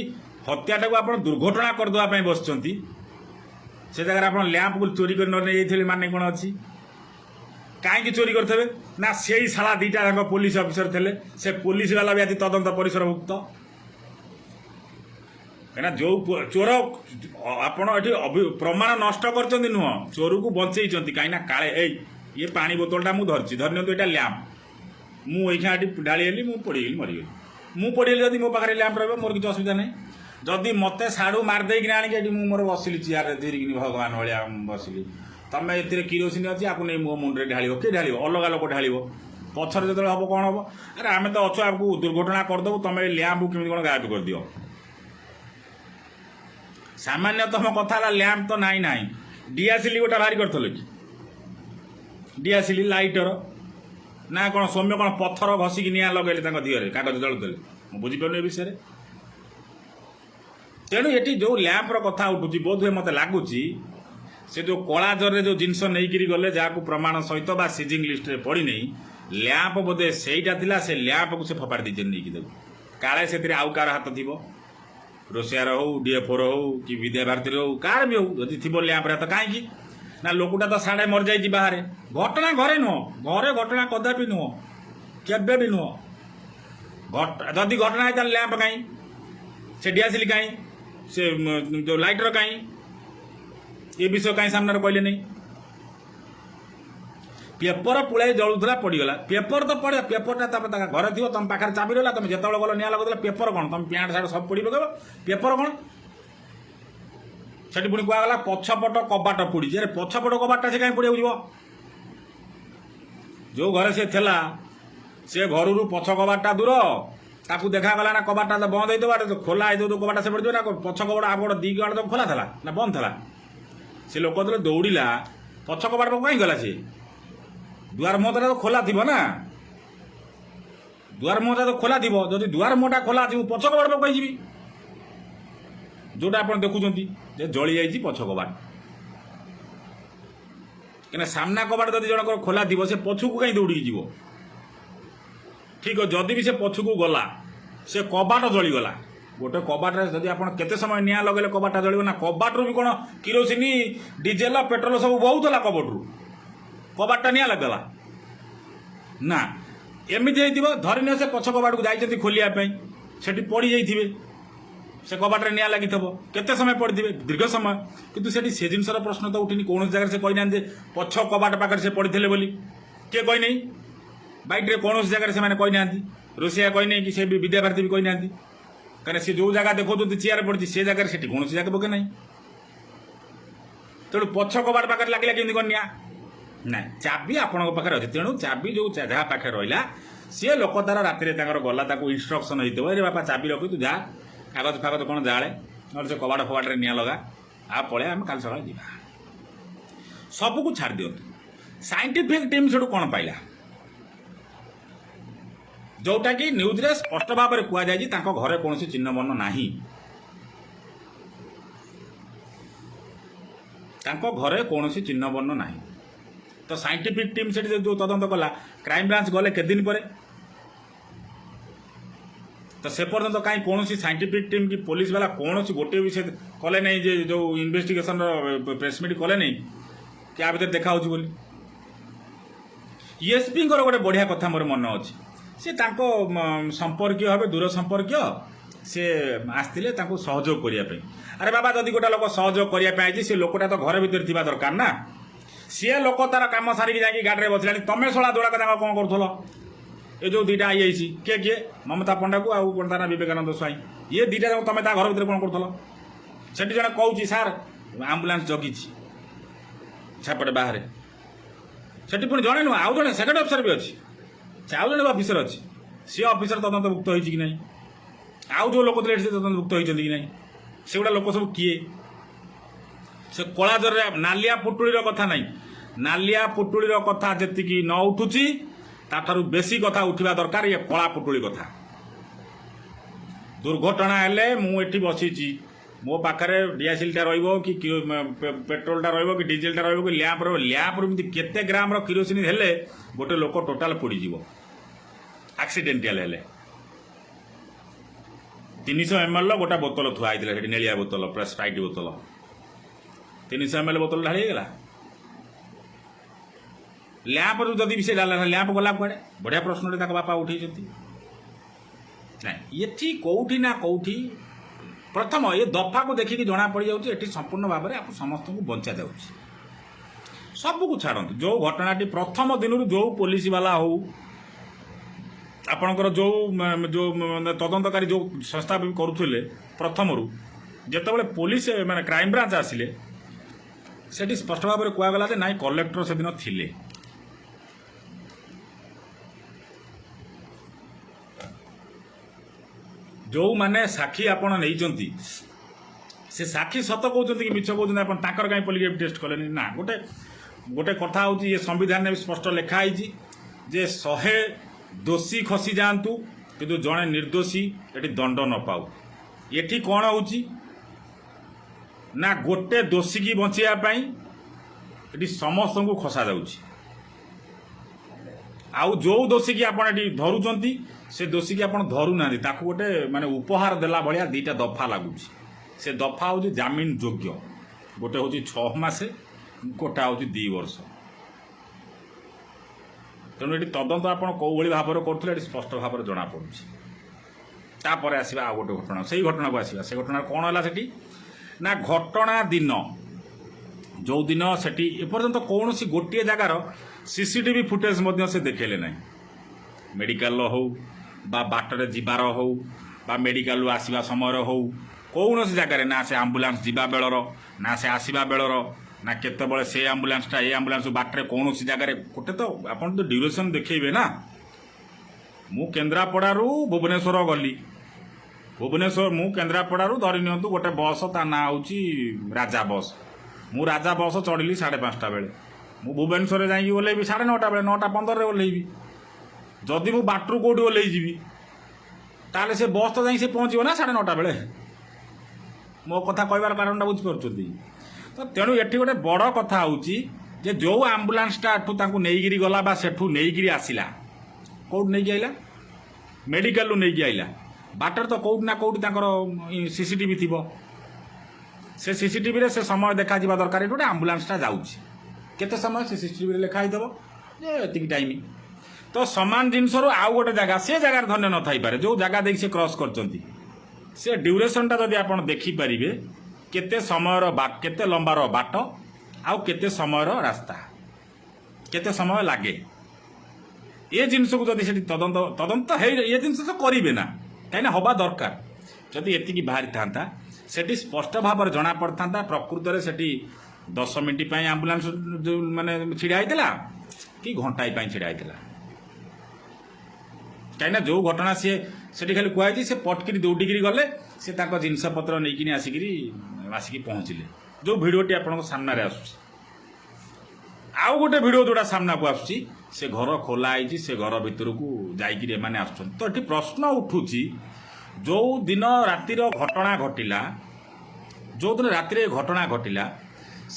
हत्याटा को आप दुर्घटना करदेवाई बस से जगह आप लैंप को चोरी कर नहीं माने कौन अच्छी कहीं चोरी करते ना से ही शाला दीटा पुलिस ऑफिसर थे से पुलिस वाला भी आज तदंत परिसरभुक्त कहीं जो चोर आपड़ प्रमाण नष्ट कर नुह चोर को बचई कहीं काले ये पानी बोतलटा मुझे धरची धरनी यहाँ लैंप मुझे ढाली मुझे पड़गली मरीगली मुझे पड़गली जब मो पाखे लैंप रहा मोर किसी असुविधा नहीं जदि मत साड़ू मारदेक आनिक मोर बसिली चेयर धीरिकी भगवान भाया बसिली तुम ए किरोसिन अच्छी आपको नहीं मो मुंडे ढाल किए ढाल अलग लोक ढाल पचर जो हम कौन हम अरे आम तो अच्छु आपको दुर्घटना करदेव तुम लैंप केमी कौन गायब कर दियो सामान्यतम कथा लैंप तो नाई ना डीआसिली गोटा बाहरी कर डीआसिली लाइटर ना कौन सौम्य कौन पत्थर घसिकी निआ लगे दिहरे कागज जलुले मुझे बुझीपार ए विषय तेणु ये जो लैंपर कथा उठुची बोध हुए मत लगुच से जो कला जरे जो जिनस नहीं गले जहाँ प्रमाण सहित बा सीजिंग लिस्ट रे पड़ी नहीं लैंप बोधे सेटा से लैंप को से फपाड़ी दीजिए नहीं देखो काले से आउ कार हाथ थी रोसियार हो डीएफओर हो कि विद्या भारती हो कार भी हो जदि थी लैंप हाथ कहीं ना लोकटा तो साढ़े मर जाइए बाहर घटना घरे नुह घरे घटना कदापि नुह केबे भी नुह जदि घटना है लैंप कहीं से डीआसिली कहीं से जो लाइटर कहीं ये विषय कहीं सामने कहले नहीं पेपर पुलाई जलुला पड़गला पेपर तो पड़े पेपरटा घर थी तुम पाखे चाबी रहा तुम जो गल निआ लगेगा पेपर कौन तुम पैंट सार्ट सब पड़ी पकेब पेपर कौन से पुणी कहला पछपट कबाट पड़ी अरे पछपट कबाटा से कहीं पड़िया जीव जो घर से थिला से घर पछ कबाटा दूर ताकू देखागला ना कबाटा तो बंद होता खोला हो कबाटा से पड़े ना पछ कबाट आप दी कबाट तो खोला था ना बंद था से लोक जो दौड़ा पछ कबाट कहीं गला सी दुआर मुहटा तो खोला थी ना दुआर मुहटा तो खोला थी जब दुआर मुहटा खोला थी पछ कबाट कहीं जी जोटा आप देखुं जली जाइए पछ कबाट क्या सामना कबाट जब जनक खोला थी से पछू कहीं दौड़ी जीव ठीक है जदि भी से पछू गला से कबाट जलीगला गोटे कबाट जब आप केते समय निआ लगे कबाटा जल ना कबाटू भी कौन किरोसिन डीजेल पेट्रोल सब बहुला कबटू कबाटा निआ लगला ना एमती धरनी से पछ कबाट को जाइए खोलियापी से पड़ जाइए से कबाटे निआ लगी केते समय पड़े दीर्घ समय कितु से जिनसर प्रश्न तो उठिनी कौन जगह से कहना पछ कबाट पाखे से पड़े बोली किए कही नहीं बैट्रे कौन जगह से कहना रोसिया कही कि से विद्या भारती भी कहना कहीं सी जो जगह देखो चेयर पड़ी से जगह से कौन जगह पके ना तेणु पछ कबाट पाखे लगे केमी कौन निआ ना चाबी आपण पाखे अच्छे तेणु चाबी जो जहाँ पाखे रहा सी लोक तार राति गला इन्स्ट्रक्शन होते अरे बापा चाबी रखी तू जा कागज फागज कौन जाले ना से कबाट फबाटे निआ लगा आ पड़े आम काल सका जा सबको छाड़ दिंतु साइंटिफिक टीम से कौन पाइला जोटा कि न्यूज रे स्पष्ट भाव में कहुई घरे कौन चिन्ह बर्ण ना घरे कौन चिन्ह बर्ण ना तो साइंटिफिक टीम से जो तदंत कला क्राइम ब्रांच गले के दिन पर तो से पर्यंत कहीं कौन साइंटिफिक टीम की पुलिस वाला कौन गोटे भी कले नहीं जो इन्वेस्टिगेशन प्रेसमिट कले नहीं क्या भर देखा बोली एसपी गोटे बढ़िया कथा मोर मन अच्छी सी संपर्कीय भाव दूर संपर्कीय सी आसते सहयोग करने अरे बाबा जदि गोटे लोक सहयोग करने से लोकटा तो घर भर थी दरकार ना सी लोक तार कम सारिकी जाकि गाड़ी में बसला तुम शला दौड़ा कौन करूल ये जो दुईटा आई किए किए ममता पंडा को आउ कौन तार विवेकानंद स्वाई ये दुईटा जाक तुम घर भर कौन करूल से जन कहूँ सार आम्बुलांस जगी छापटे बाहर से पुणी जड़े नुह आउ जड़े सेकेंड अफिसर भी अच्छी से आउ जड़े अफिसर अच्छी सी ऑफिसर तदंतभुक्त होइछि कि नहीं आउ जो लोक थे तदंतभुक्त होइछन्ति कि नहीं सेगुड़ा लोक सब किए से कला जर नालिया पुटुळीर कथा नहीं नालिया पुटुळीर कथा जेतिकी न उठुछि ताठारु बेसी कथा उठिबा दरकार ये कला पुटुळी कथा दुर्घटना हेले मु एठी बसिछि मो पाखरे डीएसएलटा रहिबो कि पेट्रोलटा रहिबो कि डीजेलटा रहिबो कि लैंप रहिबो लैंप रु केते ग्राम रो किरोसिन हेले गोटे लोक टोटाल पोड़ी जीवो एक्सीडेंटल हेले 300 ml गोटा बोतल थुआ आइतिला सेठी नेलिया बोतल प्लस स्प्राइट बोतल 300 ml बोतल ढाली गला लैंप रु जदि से डाला लैंप गला कुआडे बढ़िया प्रश्न ताक बापा उठेइछन्ति नहीं ये कौटी ना कौटी प्रथम ये दफा को देखिकी जना पड़ जाऊँगी संपूर्ण भाव में आप समस्त को बंचा जा सबको छाड़ती जो घटनाटी प्रथम दिन जो पुलिस वाला हो आपणकर जो जो तदंतकारी जो संस्था भी करुले प्रथम जिते पुलिस माने क्राइम ब्रांच आसिले से स्पष्ट भाव में कहगला ना कलेक्टर से दिन थिले जो माने साक्षी आपण नहीं से साक्षी सत कहते कि मिछ कहते आप कहीं पॉलीग्राफ टेस्ट कले ना गोटे गोटे कथा हूँ ये संविधान में स्पष्ट लिखाई जे 100 दोषी खसी जातु किंतु जड़े निर्दोषी ये दंड न पाऊ ये कौन हो ना गोटे दोषी की बचाई ये समस्त को खसा जाऊँगी आउ जो दोषी की आप धरुंच से दोषी की आप धरू ना गोटे माने उपहार देला भाया 2टा दफा लगुच से दफा हूँ जामिन योग्य गोटे हूँ 6 मासे गोटा हूँ 2 वर्ष तेणु ये तदंत आप कौ भाव में करुले स्पष्ट भाव में जना पड़ुपर आसवा आ गोटे घटना से घटना को आसवा से घटना कौन है सेठी ना घटना दिन जो दिन सेठी एपर्यंत कौन सी गोटे जगार सीसीटीवी फुटेज से देखेले ना मेडिकल हो बा बाटर जीवार हो बा मेडिकल आसवा समय हो कौन सी जगार ना से आम्बुलांस जीवा बेलर ना से आसवा बेलर ना केतबले से आम्बुलांसटा ये आम्बुलांस बाटर कौन सी जगार गोटे तो आप तो ड्यूरेशन देखेबे ना मु केन्द्रापड़ारू भुवनेश्वर गली भुवनेश्वर मु केन्द्रापड़ारू धरी नियंतु गोटे बस ता ना हूँ राजा बस मु राजा बस चढ़ी 5:30 बेले मु भुवनेश्वर जाइए ओल्लैबी 9:30 बेले 9:15 ओल्लैबी जदि मु बाटरू कौटी ओल्लै जीवी ताले से बस तो जाई से पहुँचो ना 9:30 बेले मो कथा कहबार कारणटा बुझीपार तो तेणु ये गोटे बड़ कथा हूँ जे जो आम्बुलांसटा एठू नहीं गला बा सेठू नहीं आसला कौट नहीं आइला मेडिकल नहीं आइला बाटर तो कौट ना कौटी सीसीटीवी थी से सीसीटीवी रे से समय देखा दरकार ये गोटे आम्बुलांसटा जाऊँगी केते समय से सीसीटीवी लिखाईदेव ये टाइम तो सामान जिनस आउ गोटे जगह से जगार धन्य न थी पारे जो जगह देख से क्रॉस कर से ड्यूरेशनटा जदि आप देखिपारे केते समय केते लंबार बाट आउ केते समय रास्ता केते समय लगे ये जिनस को जदि तदंत तदंत ये जिनस तो करेंगे ना कहीं हवा दरकार जदि एति बाहरी था सेठी स्पष्ट भाव में जना पड़ता प्रकृत में सेठी 10 मिनिट आम्बुलांस जो माने छिड़ा होता कि घंटाए छिड़ा होता कहीं जो घटना सी से खाली कहुई से पटक दौड़िकी गले से जिनपतर नहीं आसिक पहुँचले जो भिडटी आप सामने आउ गोटे भिड जोड़ा सामना को आसुची से घर खोलाई से घर भितर को जाइए तो ये प्रश्न उठुची जो दिन रातिर घटना घटिला जो दिन रातिर घटना घटिला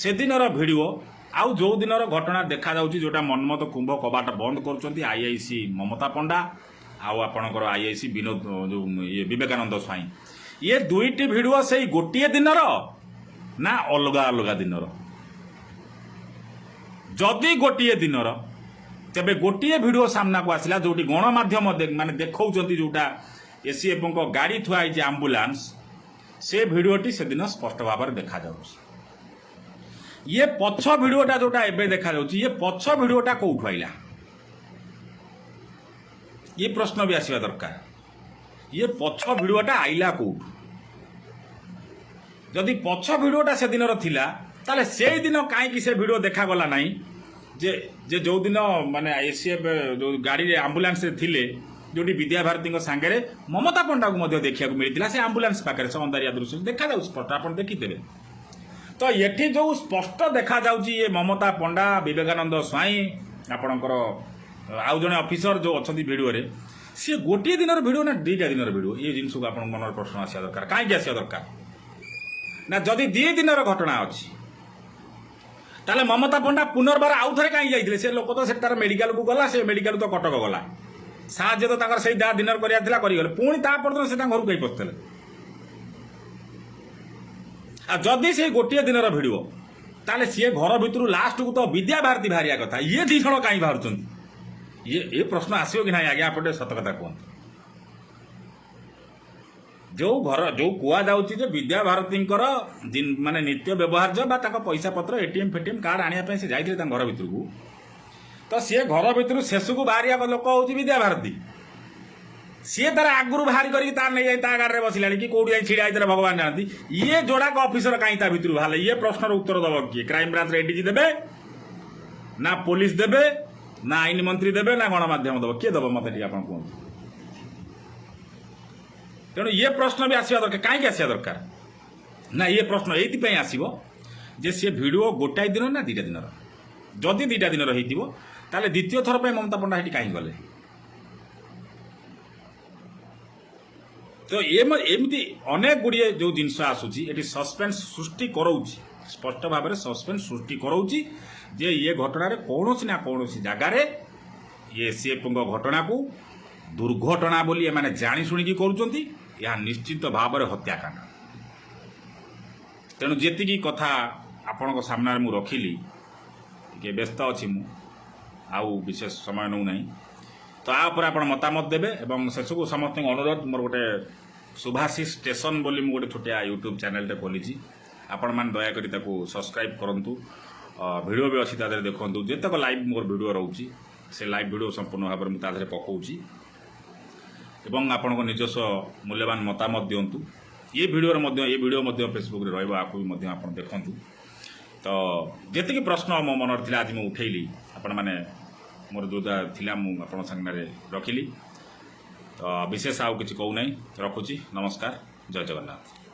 से दिन भिडियो आउ जो दिन घटना देखा जाउची जोटा मनमत कुंभ कबाट बंद कर आईआईसी ममता पंडा आउ आपणकर आईआईसी विनोद जो ये विवेकानंद स्वाई ये दुईटी भिडियो से गोटे दिन ना अलग अलग दिन जदि गोटे दिन तेबे गोटे भिडियो सामना को आसला जो गणमाध्यम माने देखौ जोटा एसीएफ गाड़ी थुआई आम्बुलांस से भिडियोटी से दिन स्पष्ट भाव में देखा जाउची ये पछ भिडियोटा जोटा एबे देखा जाउची ये पछ भिडियोटा कोउठु आइला ये प्रश्न भी आसवा दरकार ये पछ भिडियोटा आइला कोउठु जदि पछ भिडियोटा से दिन थिला ताले से दिन कहीं से भिडियो देखा गला नहीं जे जे जो दिन माने एसीएफ जो गाड़ी आम्बुलांस थिले जोटी विद्याभारती सांगे ममता पंडा को देखा मिलता से आंबुलांस पाखे से अंधारिया दृश्य देखा स्पष्ट आप देखीथे। तो ये जो स्पष्ट देखा ये ममता पंडा विवेकानंद स्वाई आपणकर आउ जड़े अफिसर जो अच्छा भिडियो सी गोटे दिन भिडियो ना दुईटा दिन भिडियो ये जिन को आप मन प्रश्न आसा दरकार कहीं आसा दरकार ना जदि 2 दिन घटना अच्छी ताले ममता पंडा पुनर्बार आउ थे कहीं जाइए से लोक तो से तार मेडिकल को गला से मेडिकल तो कटक गला साहय तो ताकर से दिन करगले पुणी तापर से घर कहीं पशुले जदि से गोटे दिन भिडियो ताले सी घर भितर लास्ट को तो विद्याभारती बाहरिया कथा ये 2 जण कहीं बाहर ये प्रश्न आसो कि ना आज्ञा आप सत कथा कहते जो घर जो कुआ जाऊँगी जो विद्याभारती माने नित्य व्यवहार्य पैसा पत्र एटीएम फेटीएम कार्ड आने से जाते घर भर को तो सी घर भर शेष को बाहरिया लोक हूँ विद्याभारती सी तार आगुरी बाहर कर गाड़ी बसला कि कौट जाए छिड़ा होता भगवान जानती ये जोड़ाक अफिसर कहीं भितर बाहर ये प्रश्नर उत्तर दब किए क्राइम ब्रांच एडीजी देवे ना पुलिस देवे ना आईन मंत्री देवे ना गणमाध्यम दब किए दब मत आप कहते तेणु ये प्रश्न भी आसवा दरकार कहीं आसवा दरकार ना ये प्रश्न ये आसो जे सी भिडियो गोटाए दिन ना 2टा दिन जदि 2टा दिन ताले द्वितीय थर पर ममता पंडा ये कहीं गले तो एमती अनेक गुड़िए जो जिनस आसूची ये सस्पेंस सृष्टि कराऊँच स्पष्ट भाव में सस्पेंस सृष्टि कराऊँच जे ये घटना कौन ना कौन जगार ये सीएफ घटना को दुर्घटना बोली एमाने जानी शुणिकी करुँच यह निश्चित भाव में हत्याकांड। तेणु जी कथा आपण सामने मुझे रखिली टे व्यस्त अच्छी आउ विशेष समय नौ ना तो आप मतामत देवे और शेष को समस्त अनुरोध मोर गोटे सुभाषिष स्टेशन बोली मुझे गोटे छोटिया यूट्यूब चैनल खोली आपण मैंने दयाकोरी सब्सक्राइब करूँ वीडियो भी अच्छी तादेह देखूँ जितक लाइव मोर वीडियो रोचे से लाइव वीडियो संपूर्ण भाव में मुझे पकाऊँगी एवं आपण निजस्व मूल्यवान मतामत दिंतु ये वीडियो फेसबुक रे रहा आपको भी आप देखूँ तो जी प्रश्न मो मन थी आज मुझे उठेली आपण मैंने मोर जोटा थिला आपण सामने रखिली तो विशेष आउ किसी कहूना रखुची नमस्कार जय जगन्नाथ।